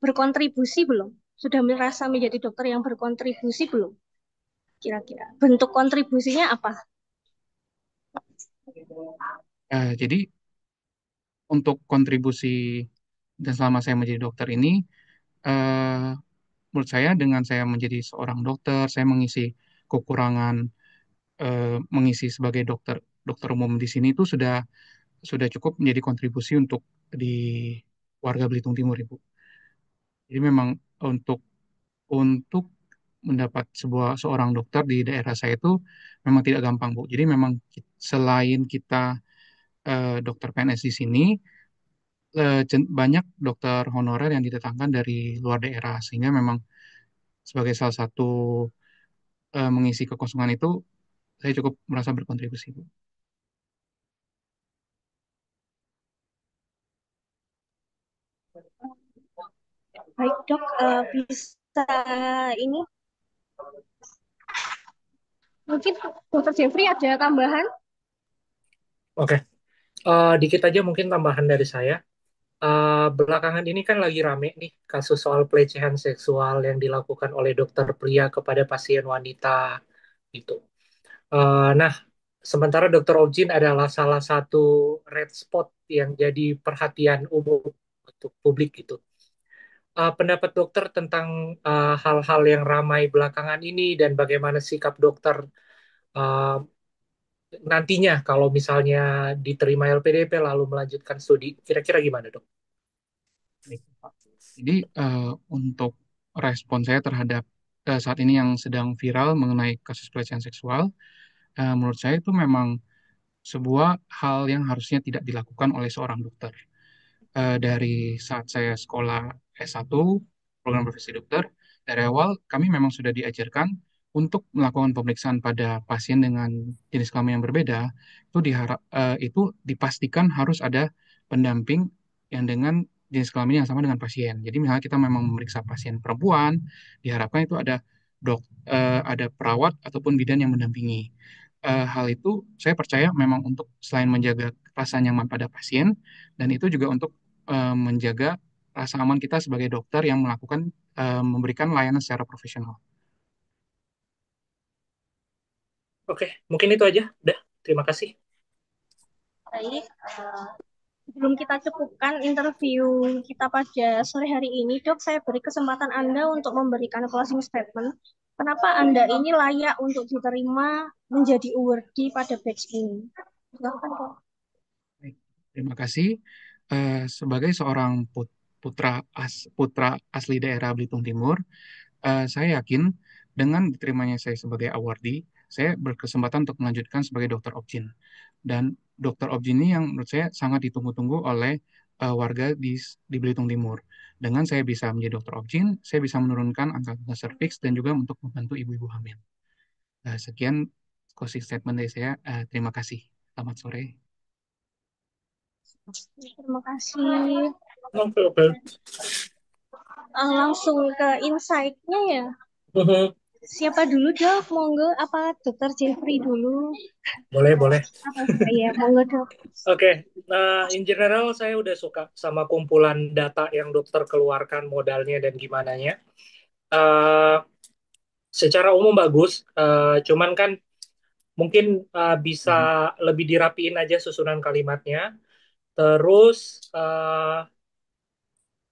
berkontribusi belum? Sudah merasa menjadi dokter yang berkontribusi belum? Kira-kira bentuk kontribusinya apa? Jadi untuk kontribusi dan selama saya menjadi dokter ini, eh, menurut saya dengan saya menjadi seorang dokter, saya mengisi kekurangan mengisi sebagai dokter dokter umum di sini itu sudah cukup menjadi kontribusi untuk di warga Belitung Timur, Ibu. Jadi memang untuk untuk mendapat seorang dokter di daerah saya itu memang tidak gampang, Bu. Jadi memang selain kita dokter PNS di sini, banyak dokter honorer yang didatangkan dari luar daerah, sehingga memang sebagai salah satu mengisi kekosongan itu, saya cukup merasa berkontribusi, Bu. Baik, Dok, bisa ini mungkin Dokter Jeffrey ada tambahan? Oke, dikit aja mungkin tambahan dari saya. Belakangan ini kan lagi rame nih kasus soal pelecehan seksual yang dilakukan oleh dokter pria kepada pasien wanita gitu. Nah, sementara dokter Ojin adalah salah satu red spot yang jadi perhatian umum untuk publik gitu. Pendapat dokter tentang hal-hal yang ramai belakangan ini dan bagaimana sikap dokter uh, nantinya kalau misalnya diterima LPDP lalu melanjutkan studi, kira-kira gimana dok? Baik, Pak. Jadi untuk respon saya terhadap saat ini yang sedang viral mengenai kasus pelecehan seksual, menurut saya itu memang sebuah hal yang harusnya tidak dilakukan oleh seorang dokter. Dari saat saya sekolah S1, program profesi dokter, dari awal kami memang sudah diajarkan untuk melakukan pemeriksaan pada pasien dengan jenis kelamin yang berbeda, itu dipastikan harus ada pendamping yang dengan jenis kelamin yang sama dengan pasien. Jadi misalnya kita memang memeriksa pasien perempuan, diharapkan itu ada perawat ataupun bidan yang mendampingi. Hal itu saya percaya memang untuk selain menjaga rasa nyaman pada pasien, dan itu juga untuk menjaga rasa aman kita sebagai dokter yang memberikan layanan secara profesional. Oke, mungkin itu aja. Udah, terima kasih. Baik, sebelum kita cukupkan interview kita pada sore hari ini, Dok, saya beri kesempatan Anda untuk memberikan closing statement. Kenapa Anda ini layak untuk diterima menjadi awardee pada batch ini? Silakan, Dok. Baik, terima kasih. Sebagai seorang putra asli daerah Belitung Timur, saya yakin dengan diterimanya saya sebagai awardee, saya berkesempatan untuk melanjutkan sebagai dokter objin. Dan dokter objin ini yang menurut saya sangat ditunggu-tunggu oleh warga di Belitung Timur. Dengan saya bisa menjadi dokter objin, saya bisa menurunkan angka kanker serviks dan juga untuk membantu ibu-ibu hamil. Sekian closing statement dari saya. Terima kasih. Selamat sore. Terima kasih. Oke, oke. Langsung ke insight-nya ya. Siapa dulu, Dok? Monggo, apa Dokter Jeffrey dulu? Boleh, boleh. Apa saya? Monggo, Dok. Oke, nah in general saya udah suka sama kumpulan data yang dokter keluarkan modalnya dan gimananya. Eh, Secara umum bagus, cuman kan mungkin bisa Mhm. lebih dirapiin aja susunan kalimatnya. Terus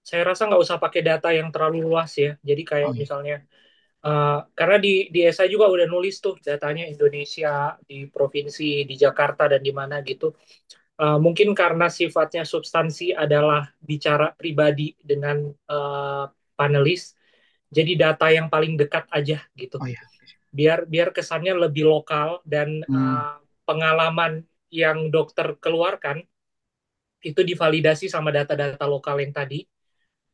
saya rasa nggak usah pakai data yang terlalu luas ya. Jadi kayak Oh iya, misalnya, karena di esai juga udah nulis tuh datanya Indonesia, di provinsi, di Jakarta, dan di mana gitu. Mungkin karena sifatnya substansi adalah bicara pribadi dengan eh, panelis, jadi data yang paling dekat aja gitu. oh iya. Biar biar kesannya lebih lokal dan Hmm, pengalaman yang dokter keluarkan itu divalidasi sama data-data lokal yang tadi,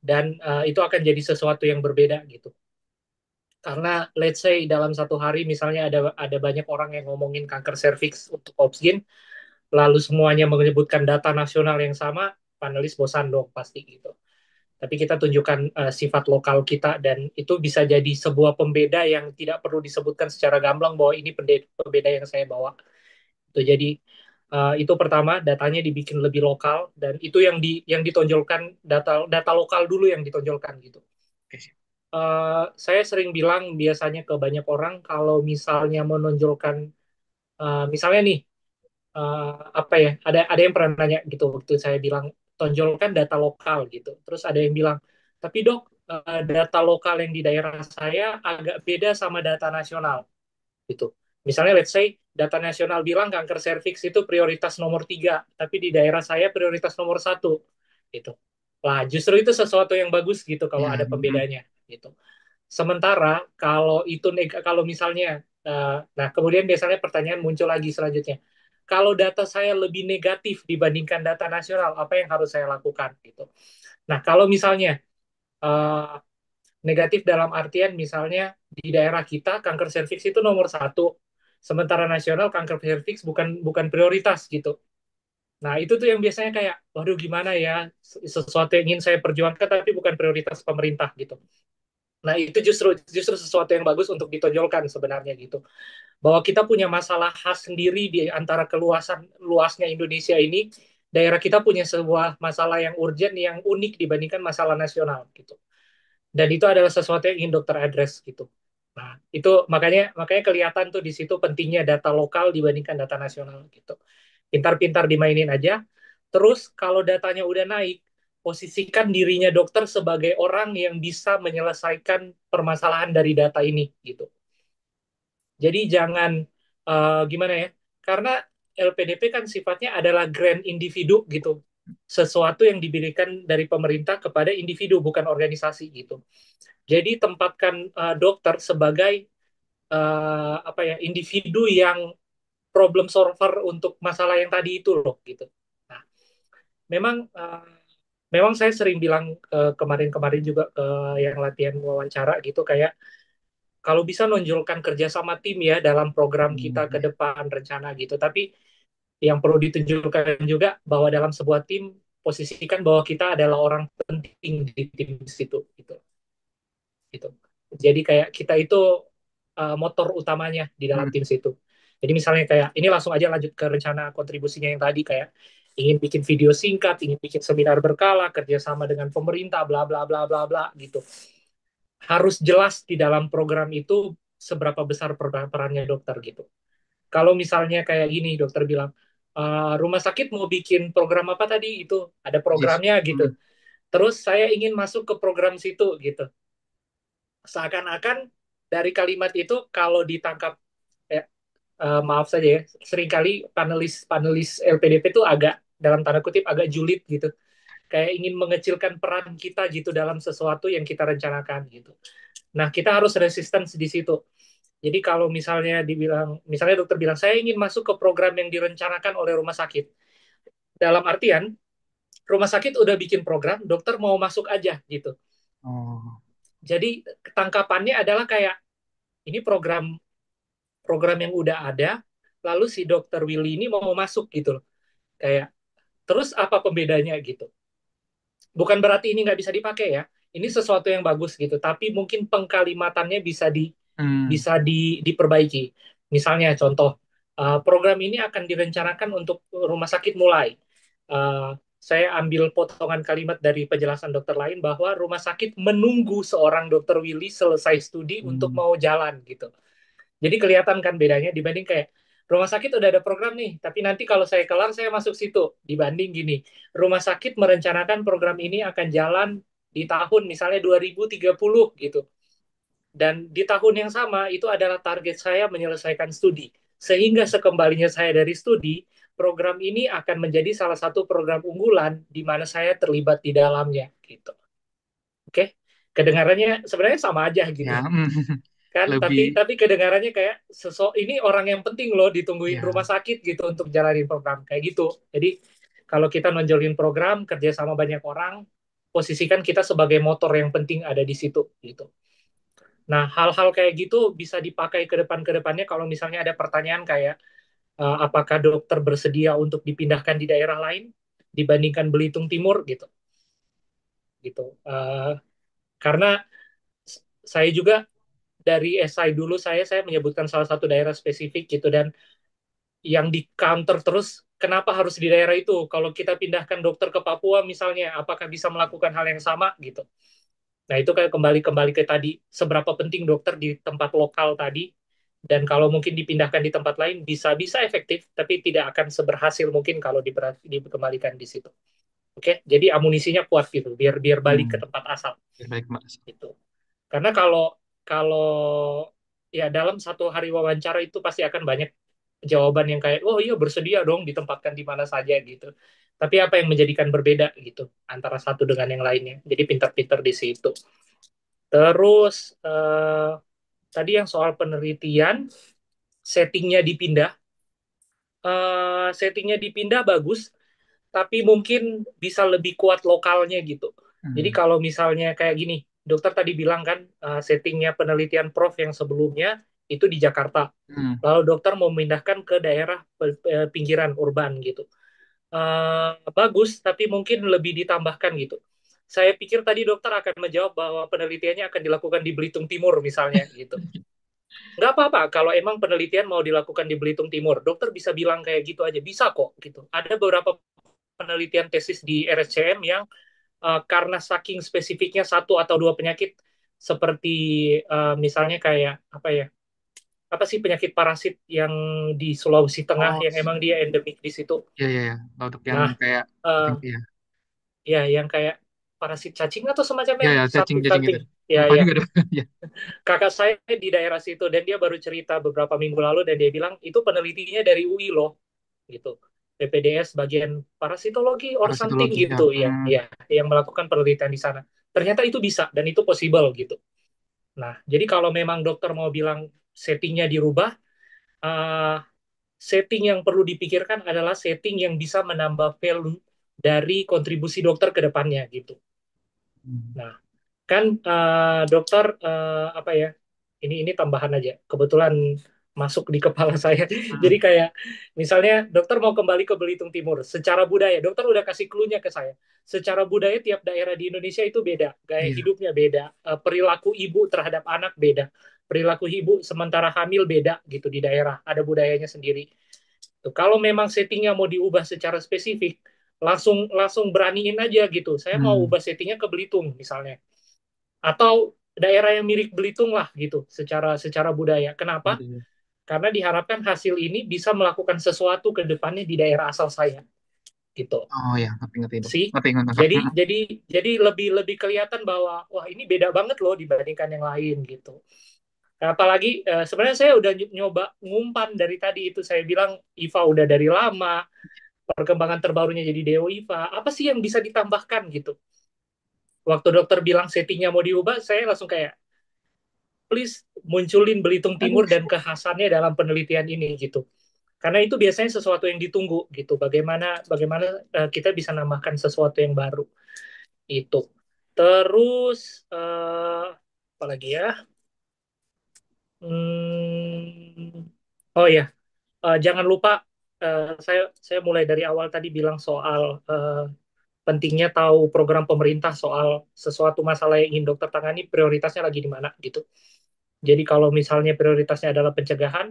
dan itu akan jadi sesuatu yang berbeda gitu. Karena let's say dalam satu hari misalnya ada banyak orang yang ngomongin kanker serviks untuk Obsgyn, lalu semuanya menyebutkan data nasional yang sama, panelis bosan dong pasti gitu. Tapi kita tunjukkan sifat lokal kita, dan itu bisa jadi sebuah pembeda yang tidak perlu disebutkan secara gamblang bahwa ini pembeda yang saya bawa. Itu jadi itu pertama, datanya dibikin lebih lokal, dan itu yang ditonjolkan, data data lokal dulu yang ditonjolkan gitu. oke, siap. Saya sering bilang biasanya ke banyak orang kalau misalnya menonjolkan, misalnya nih, eh, apa ya, ada yang pernah nanya gitu waktu saya bilang tonjolkan data lokal gitu, terus ada yang bilang, tapi dok, data lokal yang di daerah saya agak beda sama data nasional gitu. Misalnya let's say data nasional bilang kanker serviks itu prioritas nomor 3, tapi di daerah saya prioritas nomor 1 gitu. Lah justru itu sesuatu yang bagus gitu kalau Ya, ada pembedanya gitu. Sementara kalau misalnya, nah kemudian biasanya pertanyaan muncul lagi selanjutnya. Kalau data saya lebih negatif dibandingkan data nasional, apa yang harus saya lakukan gitu. Nah, kalau misalnya eh, negatif dalam artian misalnya di daerah kita kanker serviks itu nomor 1, sementara nasional kanker serviks bukan bukan prioritas gitu. Nah, itu tuh yang biasanya kayak, waduh gimana ya, sesuatu yang ingin saya perjuangkan tapi bukan prioritas pemerintah gitu. Nah, itu justru justru sesuatu yang bagus untuk ditonjolkan sebenarnya gitu. Bahwa kita punya masalah khas sendiri di antara luasnya Indonesia ini, daerah kita punya sebuah masalah yang urgent, yang unik dibandingkan masalah nasional gitu. Dan itu adalah sesuatu yang ingin dokter address gitu. Nah, itu makanya makanya kelihatan tuh di situ pentingnya data lokal dibandingkan data nasional gitu. Pintar-pintar dimainin aja. Terus kalau datanya udah naik, posisikan dirinya dokter sebagai orang yang bisa menyelesaikan permasalahan dari data ini gitu. Jadi jangan, gimana ya? Karena LPDP kan sifatnya adalah grant individu gitu. Sesuatu yang diberikan dari pemerintah kepada individu, bukan organisasi gitu. Jadi tempatkan dokter sebagai apa ya, individu yang problem solver untuk masalah yang tadi itu loh gitu. Nah, memang memang saya sering bilang kemarin-kemarin juga ke yang latihan wawancara gitu, kayak kalau bisa nonjolkan kerja sama tim ya dalam program kita ke ya. depan rencana gitu. Tapi yang perlu ditunjukkan juga bahwa dalam sebuah tim, posisikan bahwa kita adalah orang penting di tim situ gitu. Gitu. Jadi kayak kita itu motor utamanya di dalam Hmm, tim situ. Jadi misalnya kayak ini langsung aja lanjut ke rencana kontribusinya yang tadi kayak ingin bikin video singkat, ingin bikin seminar berkala, kerjasama dengan pemerintah, bla bla bla bla bla gitu. Harus jelas di dalam program itu seberapa besar perannya dokter gitu. Kalau misalnya kayak gini, dokter bilang, rumah sakit mau bikin program apa tadi? Itu ada Yes. programnya gitu. Hmm. Terus saya ingin masuk ke program situ gitu. Seakan-akan dari kalimat itu kalau ditangkap, ya, maaf saja ya, seringkali panelis-panelis LPDP itu agak dalam tanda kutip agak julid gitu. Kayak ingin mengecilkan peran kita gitu dalam sesuatu yang kita rencanakan gitu. Nah, kita harus resisten di situ. Jadi kalau misalnya dibilang, misalnya dokter bilang, saya ingin masuk ke program yang direncanakan oleh rumah sakit. Dalam artian, rumah sakit udah bikin program, dokter mau masuk aja gitu. Oh. Jadi tangkapannya adalah kayak, ini program program yang udah ada, lalu si dokter Willy ini mau masuk gitu loh. Kayak, terus apa pembedanya gitu. Bukan berarti ini nggak bisa dipakai ya. Ini sesuatu yang bagus gitu, tapi mungkin pengkalimatannya Hmm. diperbaiki. Misalnya contoh, program ini akan direncanakan untuk rumah sakit mulai. Saya ambil potongan kalimat dari penjelasan dokter lain bahwa rumah sakit menunggu seorang dokter Willy selesai studi untuk Hmm. mau jalan gitu. Jadi kelihatan kan bedanya dibanding kayak rumah sakit udah ada program nih, tapi nanti kalau saya kelar saya masuk situ. Dibanding gini, rumah sakit merencanakan program ini akan jalan di tahun misalnya 2030 gitu. Dan di tahun yang sama itu adalah target saya menyelesaikan studi. Sehingga sekembalinya saya dari studi, program ini akan menjadi salah satu program unggulan di mana saya terlibat di dalamnya gitu. Oke? Kedengarannya sebenarnya sama aja gitu Ya. kan, tapi Lebih. kedengarannya kayak ini orang yang penting loh ditungguin rumah Ya. sakit gitu untuk jalanin program kayak gitu. Jadi kalau kita nonjolin program kerja sama banyak orang, posisikan kita sebagai motor yang penting ada di situ gitu. Nah, hal-hal kayak gitu bisa dipakai ke depannya kalau misalnya ada pertanyaan kayak, apakah dokter bersedia untuk dipindahkan di daerah lain dibandingkan Belitung Timur gitu gitu. Karena saya juga dari SI dulu saya menyebutkan salah satu daerah spesifik gitu, dan yang di counter terus, kenapa harus di daerah itu? Kalau kita pindahkan dokter ke Papua misalnya, apakah bisa melakukan hal yang sama gitu? Nah, itu kayak kembali kembali ke tadi, seberapa penting dokter di tempat lokal tadi, dan kalau mungkin dipindahkan di tempat lain bisa efektif, tapi tidak akan seberhasil mungkin kalau dikembalikan di situ. Oke, jadi amunisinya kuat gitu, biar biar balik ke Hmm. tempat asal Baik, Mas. gitu. Karena kalau kalau ya dalam satu hari wawancara itu pasti akan banyak jawaban yang kayak, oh iya bersedia dong ditempatkan di mana saja gitu. Tapi apa yang menjadikan berbeda gitu antara satu dengan yang lainnya. Jadi pintar-pintar di situ. Terus tadi yang soal penelitian, settingnya dipindah. Settingnya dipindah bagus, tapi mungkin bisa lebih kuat lokalnya gitu. Jadi Hmm. kalau misalnya kayak gini, dokter tadi bilang kan, settingnya penelitian Prof yang sebelumnya itu di Jakarta. Hmm. Lalu dokter mau memindahkan ke daerah pinggiran urban gitu. Bagus, tapi mungkin lebih ditambahkan gitu. Saya pikir tadi dokter akan menjawab bahwa penelitiannya akan dilakukan di Belitung Timur misalnya gitu. Nggak apa-apa kalau emang penelitian mau dilakukan di Belitung Timur. Dokter bisa bilang kayak gitu aja, bisa kok gitu. Ada beberapa penelitian tesis di RSCM yang karena saking spesifiknya satu atau dua penyakit, seperti misalnya kayak apa ya, apa sih penyakit parasit yang di Sulawesi Tengah Oh, yang emang dia endemik di situ. ya, ya, ya. Untuk yang Nah, kayak, eh, ya, ya yang kayak parasit cacing atau ya, semacamnya, ya, cacing-cacing itu. stunting. Ya, Lupa ya. juga deh. Ya. Kakak saya di daerah situ dan dia baru cerita beberapa minggu lalu dan dia bilang itu penelitinya dari UI loh gitu. PPDS bagian parasitologi or something Parasitologi, ya. gitu ya, Hmm. ya yang melakukan penelitian di sana. Ternyata itu bisa dan itu possible gitu. Nah, jadi kalau memang dokter mau bilang settingnya dirubah, uh, setting yang perlu dipikirkan adalah setting yang bisa menambah value dari kontribusi dokter ke depannya gitu. Hmm. Nah, kan dokter apa ya, ini tambahan aja kebetulan masuk di kepala saya. Jadi Hmm. kayak misalnya dokter mau kembali ke Belitung Timur, secara budaya dokter udah kasih clue-nya ke saya, secara budaya tiap daerah di Indonesia itu beda, gaya Iya. hidupnya beda, perilaku ibu terhadap anak beda. perilaku ibu sementara hamil beda gitu di daerah, ada budayanya sendiri. Tuh, kalau memang settingnya mau diubah secara spesifik, langsung langsung beraniin aja gitu. Saya mau Hmm. ubah settingnya ke Belitung misalnya, atau daerah yang mirip Belitung lah gitu, secara secara budaya. Kenapa? Gitu ya. Karena diharapkan hasil ini bisa melakukan sesuatu ke depannya di daerah asal saya gitu Oh ya, ngerti-ngerti dok. sih. Ngerti, ngerti. Jadi jadi jadi lebih lebih kelihatan bahwa wah ini beda banget loh dibandingkan yang lain gitu. Apalagi sebenarnya saya udah nyoba ngumpan dari tadi itu, saya bilang IVA udah dari lama, perkembangan terbarunya jadi Deo IVA. Apa sih yang bisa ditambahkan gitu? Waktu dokter bilang settingnya mau diubah, saya langsung kayak please munculin Belitung Aduh, Timur dan kekhasannya dalam penelitian ini gitu. Karena itu biasanya sesuatu yang ditunggu gitu. Bagaimana bagaimana kita bisa nambahkan sesuatu yang baru itu. Terus apa lagi ya? Hmm, oh ya, jangan lupa saya mulai dari awal tadi bilang soal pentingnya tahu program pemerintah soal sesuatu masalah yang ingin dokter tangani, prioritasnya lagi di mana gitu. Jadi kalau misalnya prioritasnya adalah pencegahan,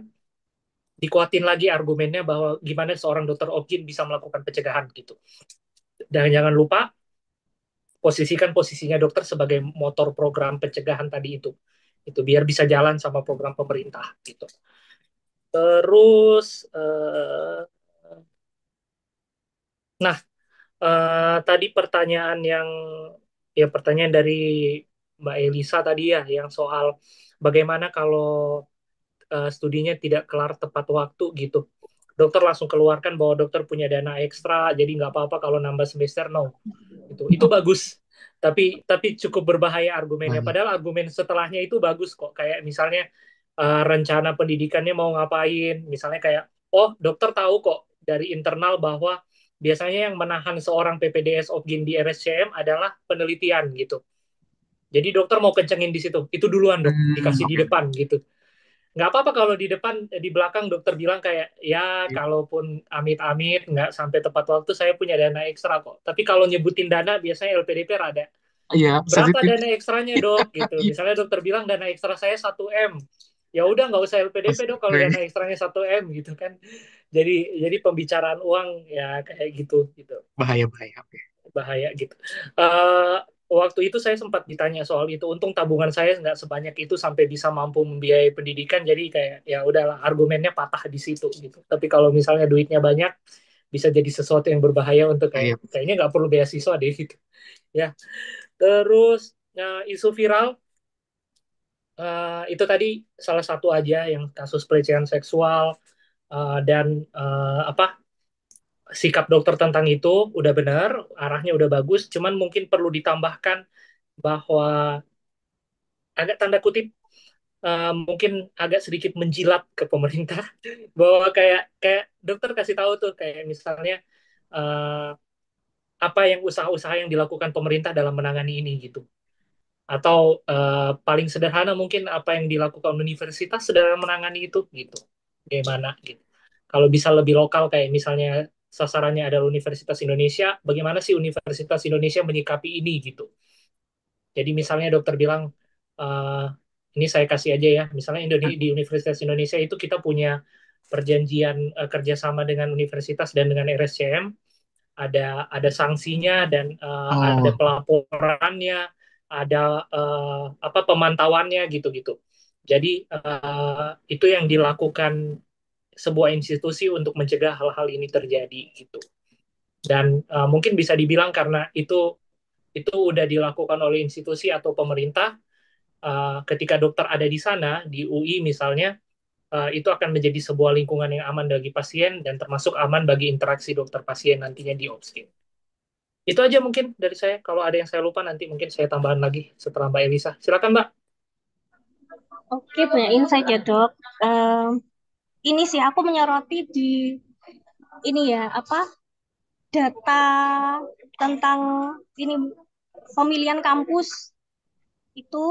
dikuatin lagi argumennya bahwa gimana seorang dokter Obgyn bisa melakukan pencegahan gitu. Dan jangan lupa posisikan posisinya dokter sebagai motor program pencegahan tadi itu. Itu biar bisa jalan sama program pemerintah gitu. Terus nah tadi pertanyaan yang ya pertanyaan dari Mbak Elisa tadi ya yang soal bagaimana kalau studinya tidak kelar tepat waktu gitu. Dokter langsung keluarkan bahwa dokter punya dana ekstra, jadi nggak apa-apa kalau nambah semester, no. Itu Oh, bagus. Tapi cukup berbahaya argumennya. baik. Padahal argumen setelahnya itu bagus kok. Kayak misalnya rencana pendidikannya mau ngapain. Misalnya kayak, oh dokter tahu kok dari internal bahwa biasanya yang menahan seorang PPDS Opgyn di RSCM adalah penelitian gitu. Jadi dokter mau kencengin di situ. Itu duluan dok, Hmm, dikasih di oke. depan gitu. Nggak apa-apa kalau di depan, di belakang dokter bilang kayak, ya Iya, kalaupun amit-amit nggak sampai tepat waktu, saya punya dana ekstra kok. Tapi kalau nyebutin dana, biasanya LPDP rada. iya, Berapa sensitif. dana ekstranya dok? Gitu. Iya, Misalnya dokter bilang dana ekstra saya 1 M. Ya udah nggak usah LPDP dok kalau oke. dana ekstranya 1 M gitu kan. Jadi pembicaraan uang ya kayak gitu gitu. Bahaya, bahaya. Oke. Bahaya gitu. Eh, Waktu itu saya sempat ditanya soal itu. Untung tabungan saya nggak sebanyak itu sampai bisa mampu membiayai pendidikan. Jadi kayak ya udahlah argumennya patah di situ gitu. Tapi kalau misalnya duitnya banyak bisa jadi sesuatu yang berbahaya untuk kayak Bahaya. kayaknya nggak perlu beasiswa deh gitu. Ya. Terus isu viral itu tadi salah satu aja yang kasus pelecehan seksual dan apa sikap dokter tentang itu udah benar, arahnya udah bagus, cuman mungkin perlu ditambahkan bahwa agak tanda kutip mungkin agak sedikit menjilat ke pemerintah bahwa kayak kayak dokter kasih tahu tuh kayak misalnya eh, apa yang usaha-usaha yang dilakukan pemerintah dalam menangani ini gitu. Atau paling sederhana mungkin apa yang dilakukan universitas dalam menangani itu gitu. Bagaimana gitu. Kalau bisa lebih lokal kayak misalnya sasarannya adalah Universitas Indonesia, bagaimana sih Universitas Indonesia menyikapi ini gitu. Jadi misalnya dokter bilang, eh, ini saya kasih aja ya, misalnya di Universitas Indonesia itu kita punya perjanjian kerjasama dengan universitas dan dengan RSCM, ada sanksinya dan ada Oh, pelaporannya, ada apa pemantauannya gitu-gitu. Jadi itu yang dilakukan sebuah institusi untuk mencegah hal-hal ini terjadi gitu. Dan mungkin bisa dibilang karena itu udah dilakukan oleh institusi atau pemerintah, ketika dokter ada di sana di UI misalnya, itu akan menjadi sebuah lingkungan yang aman bagi pasien dan termasuk aman bagi interaksi dokter pasien nantinya di Opskin. Itu aja mungkin dari saya. Kalau ada yang saya lupa nanti mungkin saya tambahan lagi setelah Mbak Elisa. Silakan Mbak. oke, banyak insight ya dok. Em, ini sih aku menyoroti di ini ya apa data tentang ini pemilihan kampus itu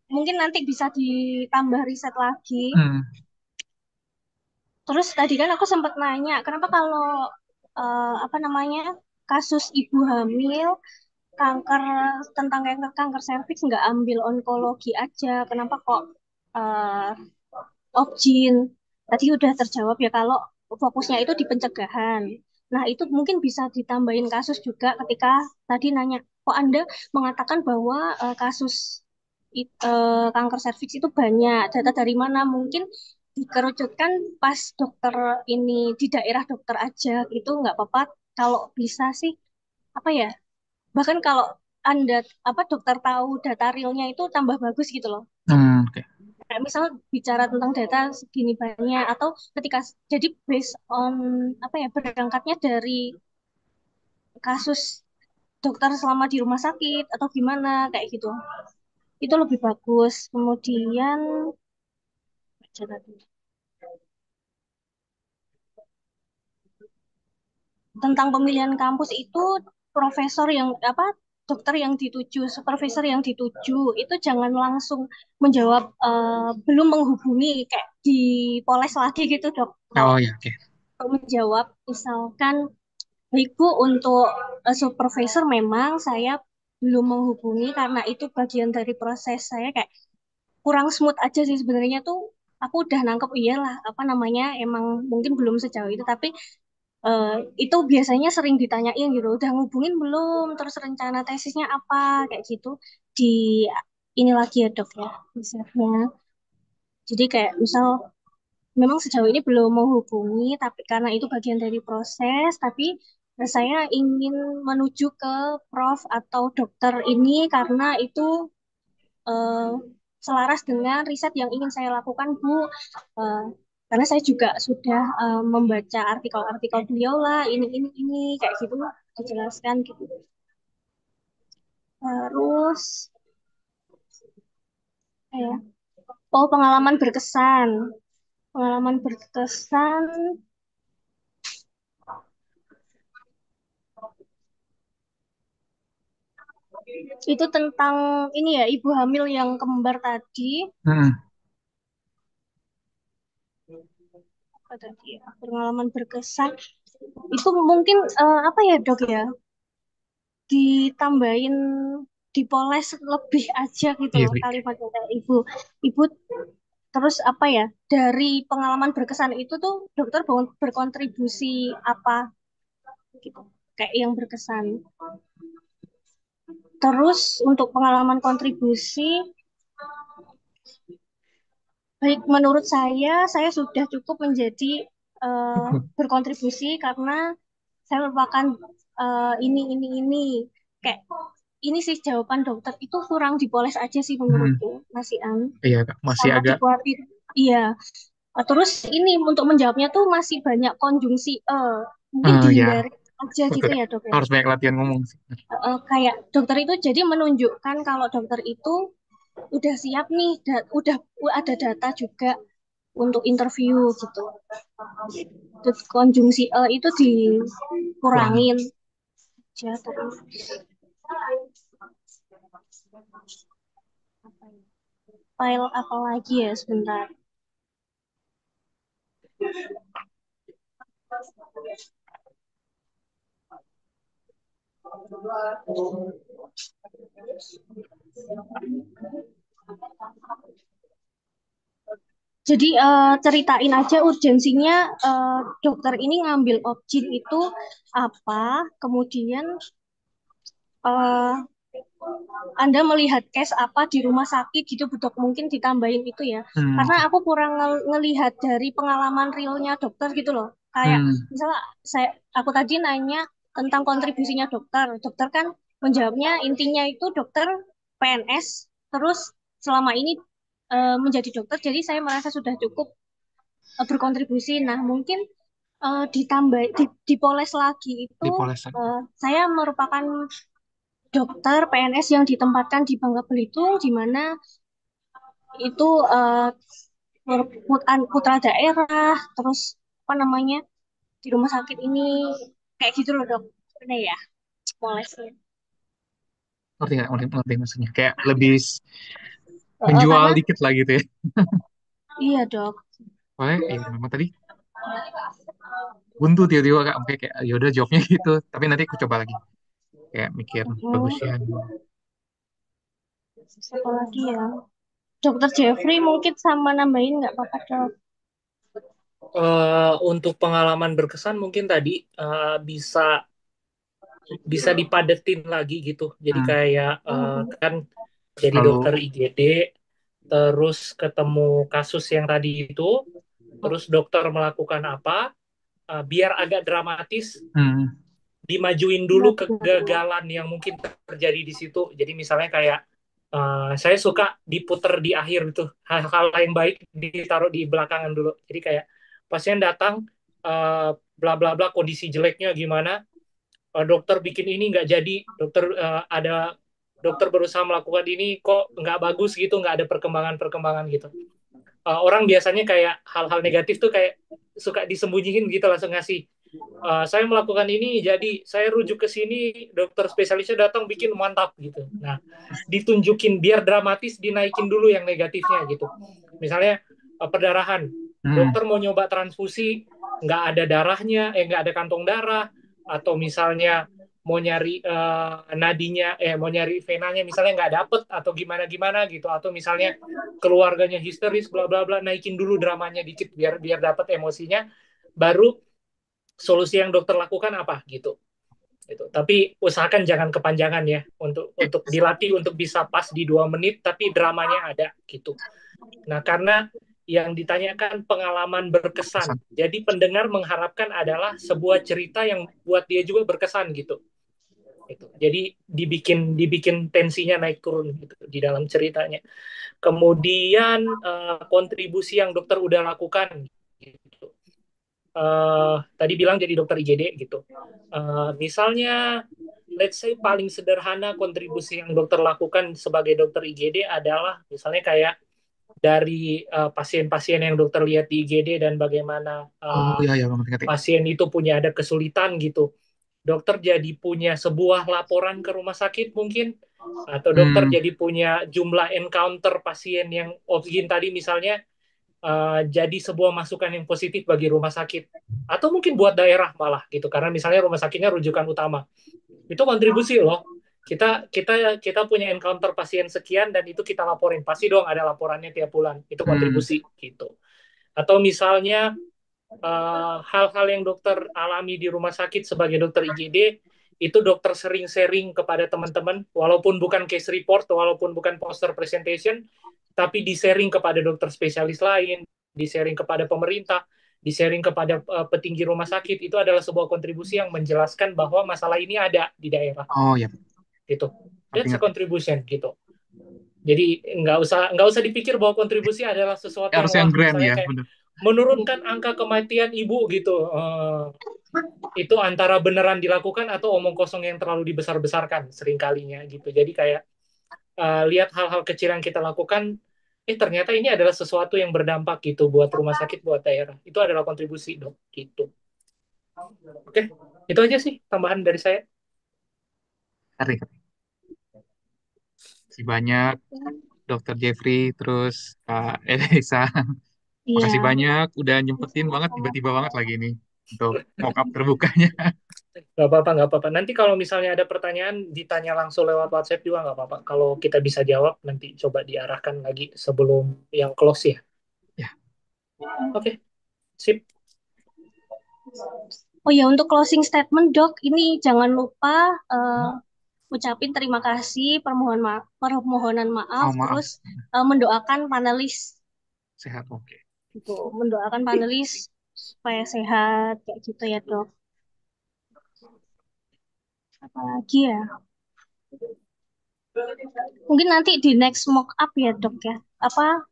mungkin nanti bisa ditambah riset lagi. hmm. Terus tadi kan aku sempat nanya, kenapa kalau apa namanya kasus ibu hamil kanker tentang kanker serviks nggak ambil onkologi aja? Kenapa kok eh, Opjin. Tadi udah terjawab ya kalau fokusnya itu di pencegahan. Nah, itu mungkin bisa ditambahin kasus juga ketika tadi nanya, kok Anda mengatakan bahwa kasus kanker serviks itu banyak, data dari mana? Mungkin dikerucutkan pas dokter ini di daerah dokter aja, itu nggak apa-apa. Kalau bisa sih, apa ya, bahkan kalau Anda, apa, dokter tahu data realnya itu tambah bagus gitu loh. Oke. Kayak misal bicara tentang data segini banyak atau ketika jadi based on apa ya, berangkatnya dari kasus dokter selama di rumah sakit atau gimana kayak gitu, itu lebih bagus. Kemudian baca tadi tentang pemilihan kampus itu, profesor yang apa, dokter yang dituju, supervisor yang dituju itu jangan langsung menjawab belum menghubungi, kayak dipoles lagi gitu dok. Kalau Oh ya, oke. menjawab misalkan, baik Bu, untuk supervisor memang saya belum menghubungi karena itu bagian dari proses saya, kayak kurang smooth aja sih sebenarnya tuh. Aku udah nangkep iyalah, apa namanya, emang mungkin belum sejauh itu, tapi eh, itu biasanya sering ditanyain gitu, udah ngubungin belum, terus rencana tesisnya apa, kayak gitu. Di ini lagi ya dok ya, misalnya. Jadi kayak misal memang sejauh ini belum menghubungi, tapi karena itu bagian dari proses, tapi saya ingin menuju ke prof atau dokter ini karena itu eh, selaras dengan riset yang ingin saya lakukan, Bu. Eh, karena saya juga sudah membaca artikel-artikel beliau lah, ini, kayak gitu, dijelaskan gitu. Terus, ya, oh, pengalaman berkesan. Pengalaman berkesan itu tentang ini ya, ibu hamil yang kembar tadi. Hmm. Apa tadi ya? Pengalaman berkesan itu mungkin apa ya dok ya? Ditambahin, dipoles lebih aja gitu Iya, loh baik. kalimatnya, kayak ibu terus apa ya, dari pengalaman berkesan itu tuh dokter berkontribusi apa gitu, kayak yang berkesan. Terus untuk pengalaman kontribusi, baik menurut saya sudah cukup menjadi berkontribusi karena saya merupakan ini kayak ini sih, jawaban dokter itu kurang dipoles aja sih Hmm. menurutku, masih Iya, Kak. Masih sama agak. dikuatir. Iya. Terus ini untuk menjawabnya tuh masih banyak konjungsi mungkin Ya, dihindari aja betul, gitu Kak. ya dok ya. Harus banyak latihan ngomong sih. Kayak dokter itu jadi menunjukkan kalau dokter itu udah siap nih, udah ada data juga untuk interview gitu. Terus konjungsi itu Kurangin. dikurangin aja terus. File apa lagi ya, sebentar. Jadi ceritain aja urgensinya, dokter ini ngambil Opjin itu apa, kemudian eh, Anda melihat case apa di rumah sakit gitu, dok, mungkin ditambahin itu ya. Karena Oke. aku kurang ngelihat dari pengalaman realnya dokter gitu loh. Kayak Hmm. misalnya aku tadi nanya tentang kontribusinya dokter. Dokter kan menjawabnya intinya itu dokter PNS, terus selama ini menjadi dokter, jadi saya merasa sudah cukup berkontribusi. Nah, mungkin ditambah dipoles lagi itu, Dipoles lagi. saya merupakan dokter PNS yang ditempatkan di Bangka Belitung, di mana itu putra daerah, terus apa namanya, di rumah sakit ini kayak gitu loh dok. Bener ya, polesnya. Ngerti nggak? Ngerti maksudnya. Kayak lebih menjual Karena dikit lah gitu ya. iya dok. Soalnya ya memang tadi buntu tiba-tiba Kak. Oke, kayak ya udah jawabnya gitu. Tapi nanti aku coba lagi. Kayak mikir Hmm, bagusnya. apa lagi ya? Dokter Jeffrey mungkin sama nambahin nggak apa-apa dok. Untuk pengalaman berkesan mungkin tadi bisa bisa dipadetin lagi gitu. Jadi Hmm, kayak kan jadi dokter lalu, IGD, terus ketemu kasus yang tadi itu, terus dokter melakukan apa, biar agak dramatis, hmm, dimajuin dulu kegagalan yang mungkin terjadi di situ. Jadi misalnya kayak saya suka diputer di akhir itu hal-hal yang baik ditaruh di belakangan dulu. Jadi kayak pasien datang bla bla bla kondisi jeleknya gimana, dokter bikin ini nggak jadi, ada dokter berusaha melakukan ini kok nggak bagus gitu, nggak ada perkembangan-perkembangan gitu. Orang biasanya kayak hal-hal negatif tuh kayak suka disembunyiin gitu langsung ngasih. Saya melakukan ini, jadi saya rujuk ke sini, dokter spesialisnya datang bikin mantap gitu. Nah, ditunjukin biar dramatis, dinaikin dulu yang negatifnya gitu. Misalnya perdarahan, hmm. dokter mau nyoba transfusi, nggak ada darahnya, nggak ada kantong darah, atau misalnya mau nyari nadinya, mau nyari venanya, misalnya nggak dapet atau gimana gimana gitu, atau misalnya keluarganya histeris, bla bla bla, naikin dulu dramanya dikit biar biar dapet emosinya, baru solusi yang dokter lakukan apa gitu. Gitu. Tapi usahakan jangan kepanjangan ya untuk dilatih untuk bisa pas di 2 menit tapi dramanya ada gitu. Nah karena yang ditanyakan pengalaman berkesan, Kesan. jadi pendengar mengharapkan adalah sebuah cerita yang buat dia juga berkesan gitu. Gitu. Jadi dibikin dibikin tensinya naik turun gitu di dalam ceritanya. Kemudian kontribusi yang dokter udah lakukan gitu. Tadi bilang jadi dokter IGD gitu. Misalnya, let's say paling sederhana kontribusi yang dokter lakukan sebagai dokter IGD adalah misalnya kayak dari pasien-pasien yang dokter lihat di IGD dan bagaimana Oh ya ya, ngerti. pasien itu punya ada kesulitan gitu. Dokter jadi punya sebuah laporan ke rumah sakit mungkin, atau dokter Hmm, jadi punya jumlah encounter pasien yang oksigen tadi misalnya, jadi sebuah masukan yang positif bagi rumah sakit atau mungkin buat daerah malah gitu karena misalnya rumah sakitnya rujukan utama itu kontribusi loh. Kita punya encounter pasien sekian dan itu kita laporin, pasti dong ada laporannya tiap bulan, itu hmm. kontribusi gitu. Atau misalnya hal-hal yang dokter alami di rumah sakit sebagai dokter IGD, itu dokter sering sharing kepada teman-teman, walaupun bukan case report, walaupun bukan poster presentation, tapi di-sharing kepada dokter spesialis lain, di-sharing kepada pemerintah, di-sharing kepada petinggi rumah sakit, itu adalah sebuah kontribusi yang menjelaskan bahwa masalah ini ada di daerah, Oh ya, gitu. That's a ngerti. contribution, gitu. Jadi nggak usah dipikir bahwa kontribusi adalah sesuatu yang Harus yang wah, grand misalnya ya, kayak bener. menurunkan angka kematian ibu gitu. Itu antara beneran dilakukan atau omong kosong yang terlalu dibesar-besarkan seringkalinya gitu. Jadi kayak lihat hal-hal kecil yang kita lakukan, ternyata ini adalah sesuatu yang berdampak gitu buat rumah sakit, buat daerah. Itu adalah kontribusi dok gitu. Oke, itu aja sih tambahan dari saya. Ngerti. Terima kasih banyak Dokter Jeffrey, terus Kak Elisa. Iya. Makasih banyak udah nyempetin banget tiba-tiba banget lagi nih untuk mock up terbukanya. Nggak apa-apa, nggak apa-apa. Nanti kalau misalnya ada pertanyaan, ditanya langsung lewat WhatsApp juga nggak apa-apa. Kalau kita bisa jawab, nanti coba diarahkan lagi sebelum yang close ya. Ya, Oke, sip. Oh ya, untuk closing statement, Dok, ini jangan lupa ucapin terima kasih, permohonan maaf, oh maaf, terus mendoakan panelis, sehat oke. gitu. Mendoakan panelis supaya sehat, kayak gitu ya, Dok. Apalagi ya, mungkin nanti di next mock up ya, Dok ya. Apa,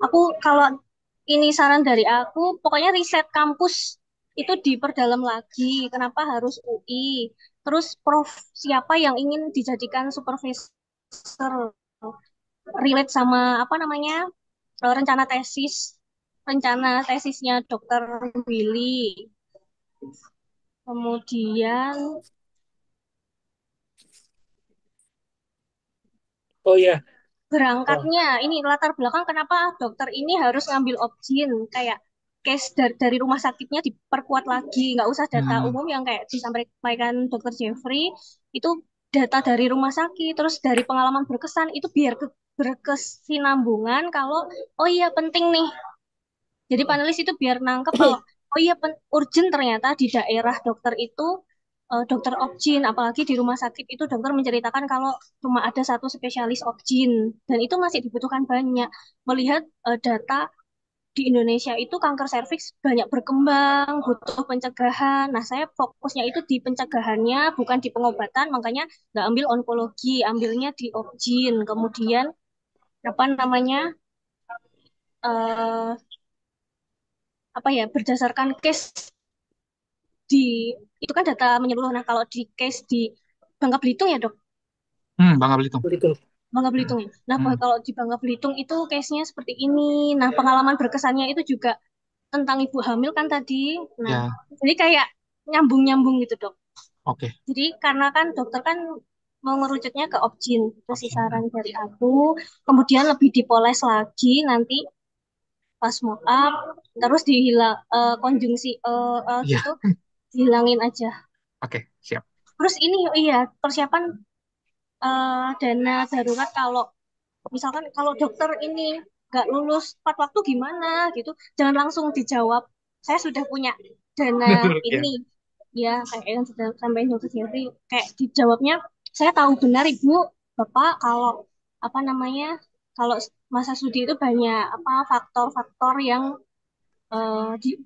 aku kalau ini saran dari aku, pokoknya riset kampus itu diperdalam lagi. Kenapa harus UI? Terus prof siapa yang ingin dijadikan supervisor? Relate sama apa namanya rencana tesisnya Dokter Willy. Kemudian Oh iya, oh, berangkatnya ini latar belakang kenapa dokter ini harus ngambil opsin kayak case dari rumah sakitnya diperkuat lagi, nggak usah data Hmm, umum yang kayak disampaikan Dokter Jeffrey itu, data dari rumah sakit terus dari pengalaman berkesan itu biar berkesinambungan kalau oh iya penting nih. Jadi panelis itu biar nangkep kalau oh iya urgent ternyata di daerah dokter itu dokter Opjin, apalagi di rumah sakit itu dokter menceritakan kalau cuma ada satu spesialis Opjin dan itu masih dibutuhkan banyak. Melihat data di Indonesia itu kanker serviks banyak berkembang, butuh pencegahan. Nah, saya fokusnya itu di pencegahannya, bukan di pengobatan, makanya nggak ambil onkologi, ambilnya di Opjin. Kemudian apa namanya? eh apa ya berdasarkan case di itu kan data menyeluruh. Nah, kalau di case di Bangka Belitung ya, Dok. Bangka Belitung. Begitu. Bangka Hmm, Belitung ya. Nah, hmm, kalau di Bangka Belitung itu case-nya seperti ini. Nah, pengalaman berkesannya itu juga tentang ibu hamil kan tadi. Nah, ya, jadi kayak nyambung-nyambung gitu, Dok. oke. Jadi karena kan dokter kan mau ngerucutnya ke Opjin, kasih Opsi. saran dari aku, kemudian lebih dipoles lagi nanti pas mau up, terus dihilang konjungsi Iya, gitu, dihilangin aja. oke, siap. Terus ini iya persiapan dana darurat kalau misalkan kalau dokter ini nggak lulus tepat waktu gimana gitu, jangan langsung dijawab. Saya sudah punya dana Ya, ini, ya kayak yang sudah sampaikan dokter Jeffrey, kayak dijawabnya saya tahu benar ibu, bapak kalau apa namanya kalau masa studi itu banyak apa faktor-faktor yang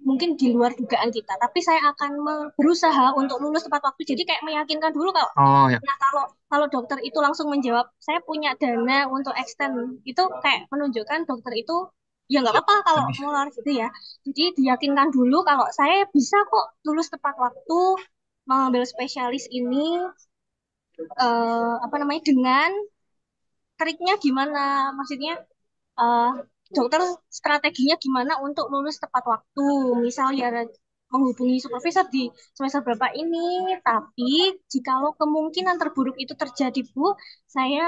mungkin di luar dugaan kita. Tapi saya akan berusaha untuk lulus tepat waktu. Jadi kayak meyakinkan dulu kalau, oh ya, nah kalau kalau dokter itu langsung menjawab, saya punya dana untuk extend, itu kayak menunjukkan dokter itu ya nggak siap. apa-apa kalau Ambis. molor gitu ya. Jadi diyakinkan dulu kalau saya bisa kok lulus tepat waktu, mengambil spesialis ini, apa namanya dengan triknya gimana, maksudnya eh, dokter strateginya gimana untuk lulus tepat waktu. Misal ya menghubungi supervisor di semester berapa ini, tapi jikalau kemungkinan terburuk itu terjadi, Bu, saya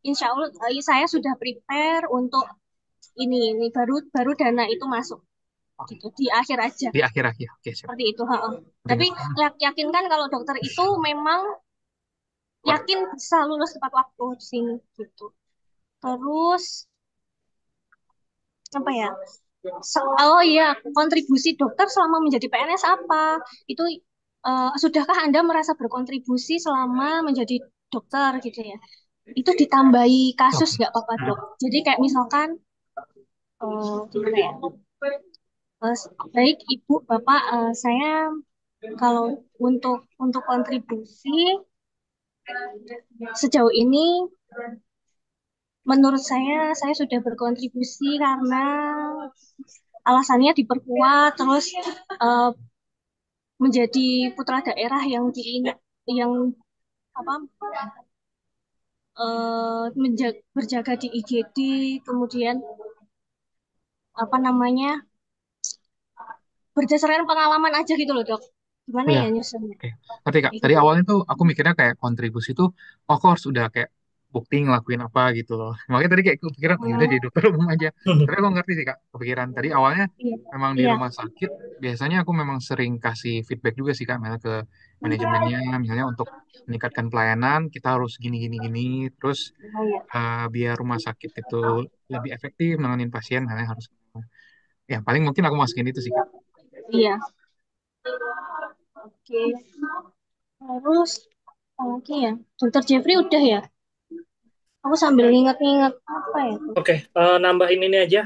insya Allah saya sudah prepare untuk ini baru baru dana itu masuk Oke, gitu di akhir aja di akhir-akhir. Oke, siap. seperti itu. Ha-ha. Tapi Dengan yakinkan kalau dokter itu memang yakin bisa lulus tepat waktu di sini gitu. Terus apa ya? Oh iya, kontribusi dokter selama menjadi PNS apa? Itu sudahkah Anda merasa berkontribusi selama menjadi dokter gitu ya? Itu ditambahi kasus oke. nggak apa-apa Hmm, dok. Jadi kayak misalkan gimana ya? Eh, baik ibu, bapak, saya kalau untuk kontribusi sejauh ini menurut saya sudah berkontribusi karena alasannya diperkuat terus eh, menjadi putra daerah yang yang apa berjaga di IGD, kemudian apa namanya berdasarkan pengalaman aja gitu loh dok, oh gimana ya, ya nyusunnya oke. Ngerti Kak. kayak Tadi gitu. awalnya tuh aku mikirnya kayak kontribusi tuh, oh aku harus udah kayak bukti ngelakuin apa gitu loh. Makanya tadi kayak kepikiran, oh yaudah Hmm, jadi dokter umum aja. Tapi aku ngerti sih Kak, kepikiran. Tadi awalnya iya memang di iya rumah sakit, biasanya aku memang sering kasih feedback juga sih Kak, misalnya ke manajemennya, misalnya untuk meningkatkan pelayanan, kita harus gini, gini, gini. Terus oh, iya biar rumah sakit itu lebih efektif nanganin pasien, misalnya harus. Ya, paling mungkin aku masukin itu sih Kak. iya oke. Terus oke ya dokter Jeffrey udah ya, aku sambil nginget-nginget apa ya tuh. Oke, nambahin ini aja.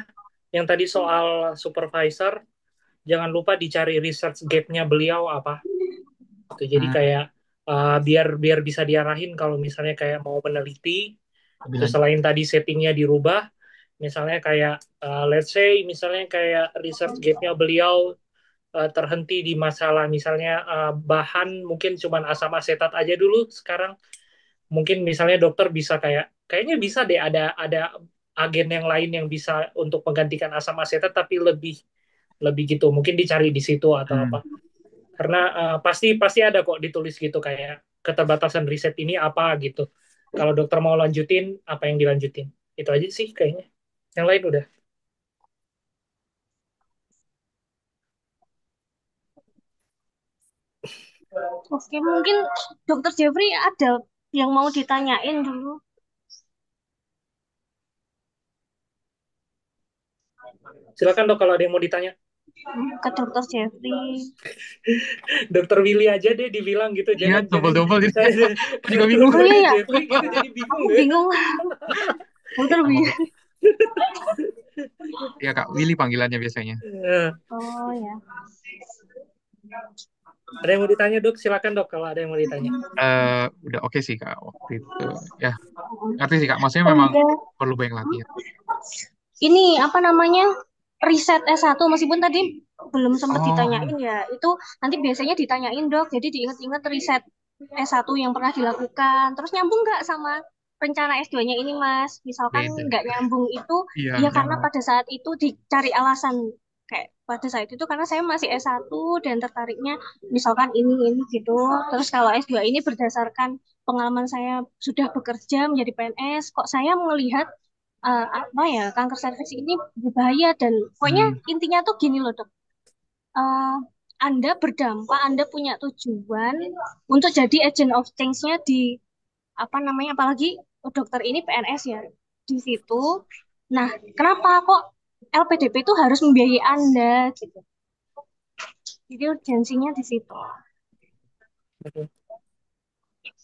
Yang tadi soal supervisor, jangan lupa dicari research gap-nya beliau apa. Gitu. Jadi Hmm, kayak biar biar bisa diarahin kalau misalnya kayak mau meneliti, lebih terus lanjut. selain tadi settingnya dirubah, misalnya kayak let's say misalnya kayak research gap-nya beliau terhenti di masalah misalnya bahan mungkin cuman asam asetat aja dulu sekarang. Mungkin misalnya dokter bisa kayak kayaknya bisa deh ada agen yang lain yang bisa untuk menggantikan asam asetat tapi lebih lebih gitu. Mungkin dicari di situ atau Hmm. apa. Karena pasti pasti ada kok ditulis gitu kayak keterbatasan riset ini apa gitu. Kalau dokter mau lanjutin, apa yang dilanjutin? Itu aja sih kayaknya. Yang lain udah. Oke, mungkin dokter Jeffrey ada yang mau ditanyain dulu. Silakan dok kalau ada yang mau ditanya. Ke dokter Jeffrey. Dokter Willy aja deh dibilang gitu, Iya, jangan double-double jadi saya aku juga bingung. Oh iya dokter ya, Jeffrey gitu jadi bingung aku deh. bingung. Dokter Nama Willy. gue. Ya Kak, Willy panggilannya biasanya. Eh, Oh ya. ada yang mau ditanya dok? Silakan dok kalau ada yang mau ditanya. Udah oke sih Kak waktu itu. Ya, ngerti sih Kak, maksudnya Oh memang iya. perlu banyak latihan. Ini apa namanya? Riset S1 meskipun tadi belum sempat Oh, ditanyain ya. Itu nanti biasanya ditanyain dok. Jadi diingat-ingat riset S1 yang pernah dilakukan. Terus nyambung nggak sama rencana S2-nya ini Mas? Misalkan beda. nggak nyambung itu Iya, ya karena benar. pada saat itu dicari alasan kayak pada saat itu karena saya masih S1 dan tertariknya misalkan ini gitu. Terus kalau S2 ini berdasarkan pengalaman saya sudah bekerja menjadi PNS, kok saya melihat apa ya kanker serviks ini berbahaya dan pokoknya Hmm, intinya tuh gini loh dok. Eh, Anda berdampak, Anda punya tujuan untuk jadi agent of change-nya di apa namanya apalagi dokter ini PNS ya di situ. Nah, kenapa kok LPDP itu harus membiayai Anda gitu. Jadi urgensinya di situ.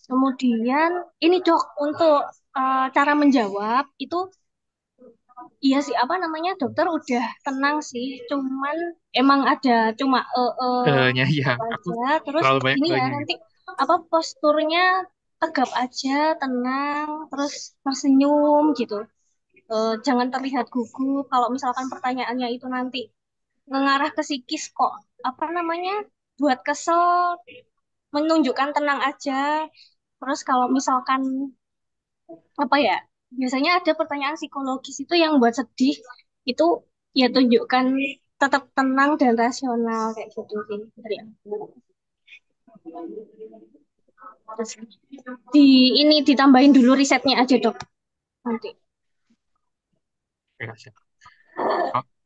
Kemudian ini dok untuk cara menjawab itu iya sih apa namanya dokter udah tenang sih cuman emang ada cuma nya ya, gitu aku aja terus terlalu banyak ini ya nya nanti gitu. apa posturnya tegap aja tenang terus tersenyum gitu. Jangan terlihat gugup kalau misalkan pertanyaannya itu nanti mengarah ke psikis kok apa namanya buat kesel menunjukkan tenang aja terus kalau misalkan apa ya biasanya ada pertanyaan psikologis itu yang buat sedih itu ya tunjukkan tetap tenang dan rasional kayak gitu sih dari aku. Terus di ini ditambahin dulu risetnya aja dok nanti. Ya, Kak, siap.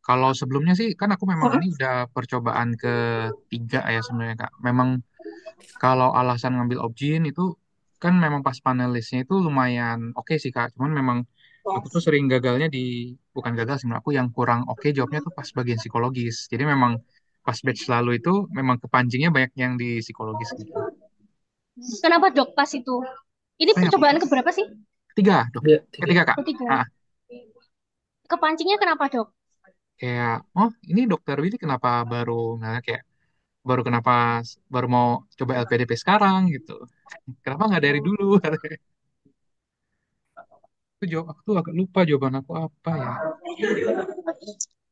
Kalau sebelumnya sih kan aku memang ini udah percobaan ketiga ya sebenarnya Kak. Memang kalau alasan ngambil Objin itu kan memang pas panelisnya itu lumayan oke sih Kak. Cuman memang aku tuh sering gagalnya di bukan gagal sih menurut aku yang kurang oke jawabnya tuh pas bagian psikologis. Jadi memang pas batch lalu itu memang kepancingnya banyak yang di psikologis gitu. Kenapa dok pas itu? Ini Oh ya, percobaan keberapa sih? ketiga dok. Tiga, tiga. Ketiga Kak. Ketiga. Ah, Kepancingnya kenapa dok? kayak oh ini dokter Willy kenapa baru nggak kayak baru kenapa baru mau coba LPDP sekarang gitu. Kenapa nggak dari dulu? Aku tuh agak lupa jawaban aku apa ya.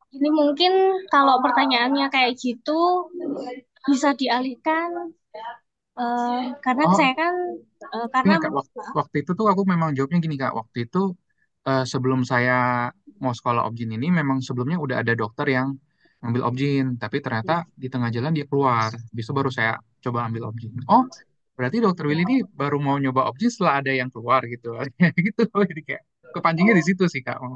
Ini mungkin kalau pertanyaannya kayak gitu bisa dialihkan karena Oh, saya kan karena ingat Kak, waktu itu tuh aku memang jawabnya gini Kak. Waktu itu sebelum saya mau sekolah objin ini, memang sebelumnya udah ada dokter yang ngambil objin, tapi ternyata di tengah jalan dia keluar. Habis itu baru saya coba ambil objin. Oh, berarti dokter Willy ini baru mau nyoba objin setelah ada yang keluar gitu. Gitu. Jadi kayak kepancingnya di situ sih Kak. ini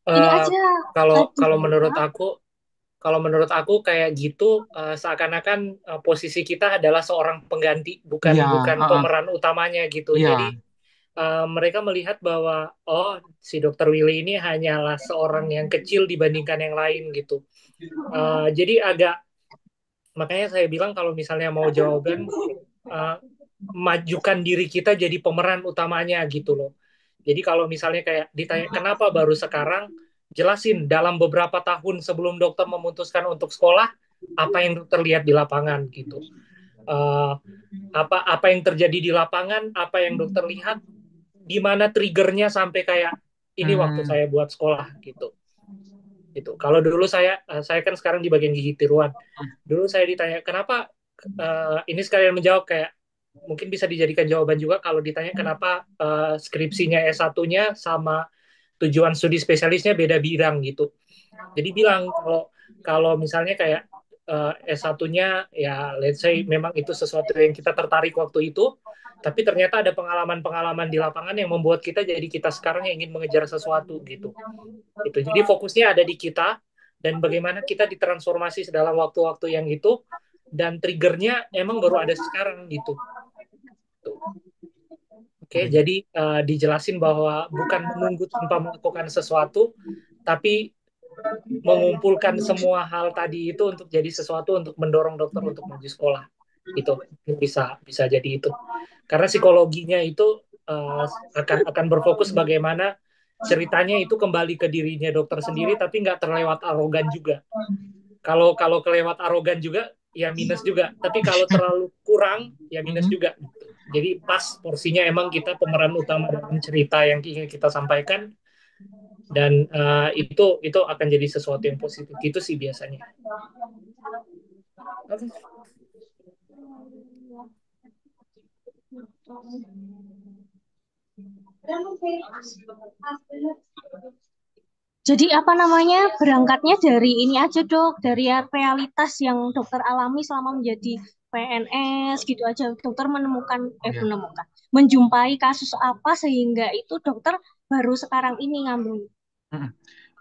Eh, aja kalau tadi kalau menurut Hah? aku kayak gitu seakan-akan posisi kita adalah seorang pengganti, bukan Iya, bukan uh-uh, pemeran utamanya gitu. Jadi iya. mereka melihat bahwa oh si Dokter Willy ini hanyalah seorang yang kecil dibandingkan yang lain gitu. Jadi agak makanya saya bilang kalau misalnya mau jawaban uh, majukan diri kita jadi pemeran utamanya gitu loh. Jadi kalau misalnya kayak ditanya kenapa baru sekarang, jelasin dalam beberapa tahun sebelum dokter memutuskan untuk sekolah, apa yang dokter lihat di lapangan gitu. Uh, apa yang terjadi di lapangan, apa yang dokter lihat, di mana triggernya sampai kayak ini waktu Hmm, saya buat sekolah gitu. Gitu. Kalau dulu saya kan sekarang di bagian gigi tiruan. Dulu saya ditanya kenapa ini sekalian menjawab kayak mungkin bisa dijadikan jawaban juga kalau ditanya kenapa skripsinya S1-nya sama tujuan studi spesialisnya beda bidang gitu. Jadi bilang kalau kalau misalnya kayak S1-nya ya let's say memang itu sesuatu yang kita tertarik waktu itu, tapi ternyata ada pengalaman-pengalaman di lapangan yang membuat kita jadi kita sekarang yang ingin mengejar sesuatu gitu. Itu. Jadi fokusnya ada di kita dan bagaimana kita ditransformasi dalam waktu-waktu yang itu dan triggernya emang baru ada sekarang gitu. Tuh. Oke, oke. jadi dijelasin bahwa bukan menunggu tanpa melakukan sesuatu, tapi mengumpulkan semua hal tadi itu untuk jadi sesuatu untuk mendorong dokter untuk maju sekolah. Itu bisa bisa jadi itu. Karena psikologinya itu eh, akan berfokus bagaimana ceritanya itu kembali ke dirinya dokter sendiri, tapi nggak terlewat arogan juga. Kalau kalau kelewat arogan juga, ya minus juga. Tapi kalau terlalu kurang, ya minus Mm-mm. juga. Jadi pas porsinya emang kita pemeran utama dalam cerita yang ingin kita sampaikan, dan itu akan jadi sesuatu yang positif. Gitu sih biasanya. Oke. Jadi apa namanya berangkatnya dari ini aja dok, dari realitas yang dokter alami selama menjadi PNS gitu aja. Dokter Oh ya. menemukan, menjumpai kasus apa sehingga itu dokter baru sekarang ini ngambil. Mm-mm.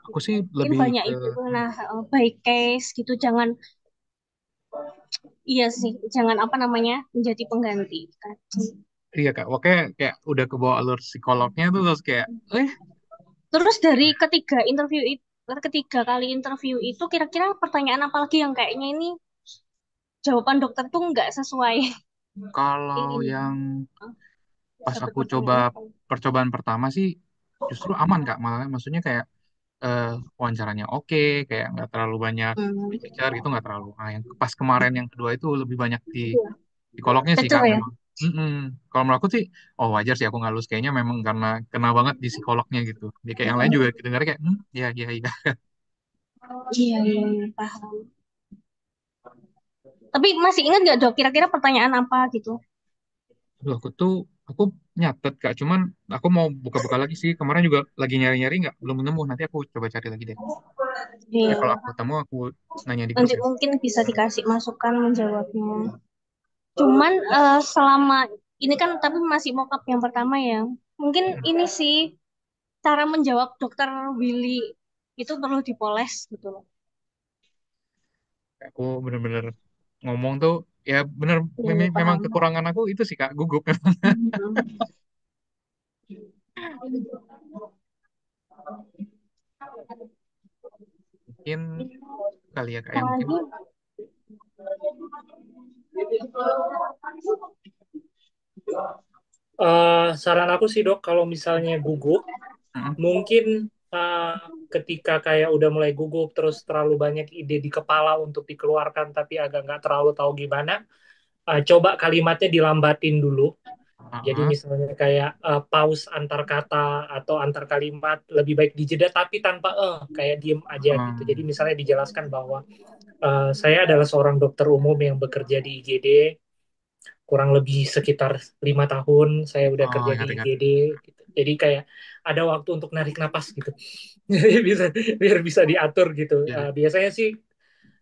Aku sih Mungkin lebih banyak ke itu. Nah, by case gitu, jangan iya sih, jangan apa namanya menjadi pengganti tadi. iya Kak, oke kayak udah ke bawah alur psikolognya tuh terus kayak eh Terus dari ketiga kali interview itu kira-kira pertanyaan apa lagi yang kayaknya ini jawaban dokter tuh nggak sesuai kalau ini. yang pas Satu aku coba pertanyaan apa? percobaan pertama sih justru aman Kak, malah maksudnya kayak eh, wawancaranya oke, kayak nggak terlalu banyak Hmm. dicecar gitu nggak terlalu. Nah, yang pas kemarin yang kedua itu lebih banyak di psikolognya sih Cocok Kak ya? memang. Mm-mm. Kalau menurut aku sih, oh wajar sih aku nggak lulus kayaknya memang karena kena banget di psikolognya gitu. Dia kayak yang lain juga kedengarannya kayak, ya ya iya. Iya, iya, iya, paham. Tapi masih ingat nggak dok, kira-kira pertanyaan apa gitu? Aduh, aku nyatet Kak, cuman aku mau buka-buka lagi sih. Kemarin juga lagi nyari-nyari nggak belum nemu. Nanti aku coba cari lagi deh. Ya Iya, kalau aku ketemu aku nanya di grup nanti ya. mungkin bisa dikasih masukan menjawabnya. Cuman selama ini kan tapi masih mock-up yang pertama ya. Mungkin Mm. ini sih cara menjawab dokter Willy itu perlu dipoles gitu loh. Aku bener-bener ngomong tuh ya bener Iya, iya, memang paham. kekurangan aku itu sih Kak, gugup. Mhm. Mungkin kali ya Kak ya mungkin. Apalagi Saran aku sih dok, kalau misalnya gugup, Mm-mm. mungkin uh, ketika kayak udah mulai gugup, terus terlalu banyak ide di kepala untuk dikeluarkan, tapi agak nggak terlalu tahu gimana, coba kalimatnya dilambatin dulu. Jadi Ah, misalnya kayak pause antar kata atau antar kalimat lebih baik dijeda tapi tanpa kayak diem aja gitu. Jadi misalnya dijelaskan bahwa saya adalah seorang dokter umum yang bekerja di IGD kurang lebih sekitar 5 tahun. Saya udah kerja di ingat-ingat. IGD gitu. Jadi kayak ada waktu untuk narik napas gitu. Jadi bisa biar bisa diatur gitu. Ya, Biasanya sih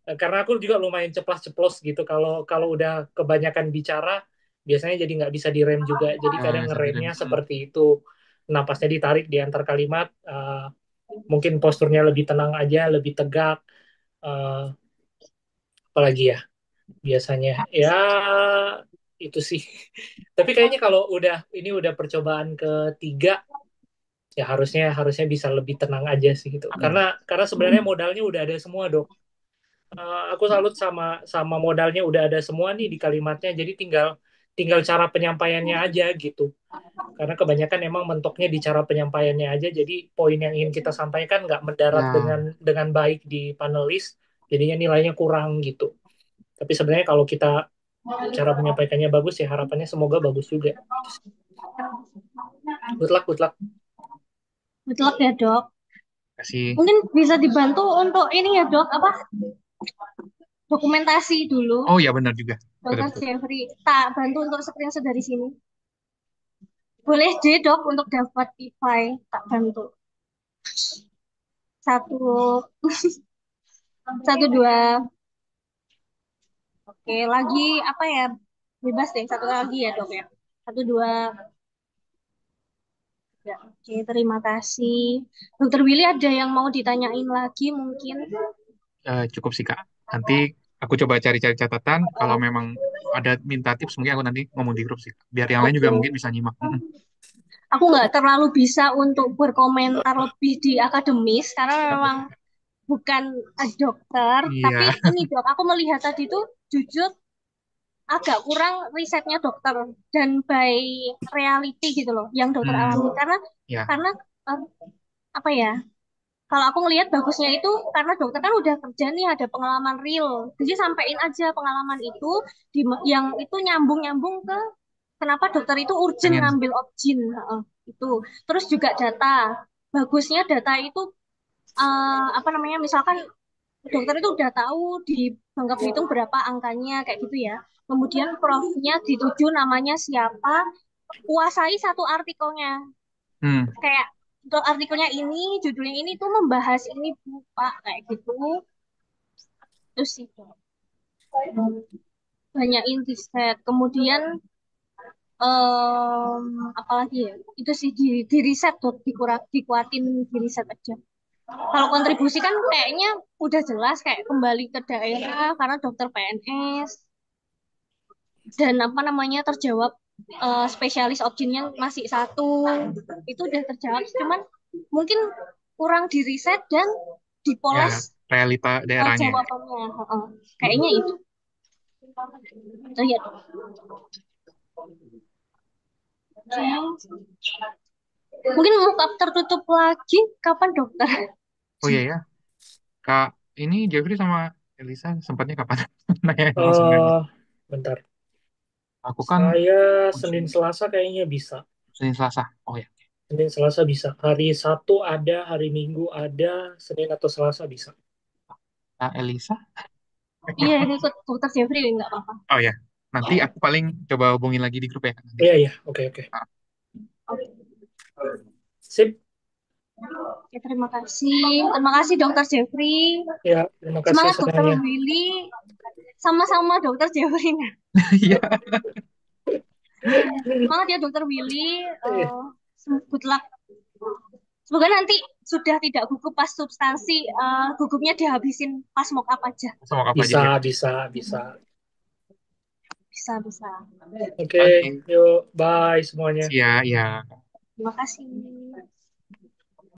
karena aku juga lumayan ceplas-ceplos gitu. Kalau kalau udah kebanyakan bicara, biasanya jadi nggak bisa direm juga. Jadi kadang sendiri. ngeremnya seperti itu. Napasnya ditarik di antar kalimat. Mungkin posturnya lebih tenang aja, lebih tegak. Uh, Apalagi ya, biasanya ya itu sih. Tapi kayaknya kalau ini udah percobaan ketiga, ya harusnya harusnya bisa lebih tenang aja sih gitu. Karena sebenarnya modalnya udah ada semua dok. Aku salut sama sama modalnya udah ada semua nih di kalimatnya. Jadi tinggal tinggal cara penyampaiannya aja gitu. Karena kebanyakan emang mentoknya di cara penyampaiannya aja. Jadi poin yang ingin kita sampaikan nggak mendarat Ya, dengan baik di panelis. Jadinya nilainya kurang gitu. Tapi sebenarnya kalau kita cara menyampaikannya bagus ya harapannya semoga bagus juga. Good luck, good luck. betul ya dok. kasih. Mungkin bisa dibantu untuk ini ya dok, apa dokumentasi dulu. Oh ya benar juga. Dokter Betul-betul. Jeffrey, tak bantu untuk screenshot dari sini. Boleh deh dok untuk dapat PI, tak bantu. Satu, satu dua. Oke, lagi apa ya? Bebas deh, satu lagi ya dok ya. Satu dua. Ya, oke, terima kasih. Dokter Willy ada yang mau ditanyain lagi mungkin? Cukup sih Kak. Nanti aku coba cari-cari catatan. Kalau memang ada minta tips, mungkin aku nanti ngomong di grup sih, Kak. Biar yang lain juga Oke. mungkin bisa nyimak. Mm-mm. Aku nggak terlalu bisa untuk berkomentar lebih di akademis karena Siap, memang siap. bukan dokter, Iya. tapi ini dok, aku melihat tadi tuh jujur agak kurang risetnya dokter dan by reality gitu loh yang dokter alami Hmm, ya, karena eh, apa ya, kalau aku ngelihat bagusnya itu karena dokter kan udah kerja nih ada pengalaman real jadi sampein aja pengalaman itu yang itu nyambung ke kenapa dokter itu urgent pengen. ngambil opjin. Heeh, itu terus juga data bagusnya data itu apa namanya misalkan dokter itu udah tahu di Bangka Belitung berapa angkanya kayak gitu ya. Kemudian profnya dituju namanya siapa, kuasai satu artikelnya. Hmm, Kayak untuk artikelnya ini, judulnya ini tuh membahas ini Bu, Pak, kayak gitu. Terus sih banyakin riset. Kemudian apalagi ya? Itu sih di riset tuh dikuatin di riset aja. Kalau kontribusi kan kayaknya udah jelas kayak kembali ke daerah karena dokter PNS dan apa namanya terjawab spesialis objinnya masih satu itu udah terjawab cuman mungkin kurang di riset dan ya, dipoles realita daerahnya. jawabannya. Heeh. Kayaknya itu ya. Oke. Mungkin mau tertutup lagi kapan dokter? Oh iya ya, Kak, ini Jeffrey sama Elisa sempatnya kapan? Nanya langsung aja. eh Bentar. Aku kan Saya uji Senin Selasa kayaknya bisa. Senin Selasa. Oh ya, Senin Selasa bisa. Hari Sabtu ada, hari Minggu ada, Senin atau Selasa bisa. Kak Elisa? Iya, ini ikut dokter Jeffrey nggak apa-apa. Oh ya, nanti aku paling coba hubungin lagi di grup ya nanti. Iya, iya. Oke, oke. Ah, Oke. Sip. Oke, terima kasih. Terima kasih dokter Jeffrey. Ya, terima kasih Semangat dokter semuanya. Willy. Sama-sama dokter Jeffrey. Iya. Semangat ya dokter Willy. Eh, Eh, good luck. Semoga nanti sudah tidak gugup pas substansi, gugupnya dihabisin pas mock up aja. Sama apa aja Bisa, ya. bisa, bisa. Bisa, bisa. Oke, Oke, yuk. Bye semuanya. ya, ya. Terima kasih.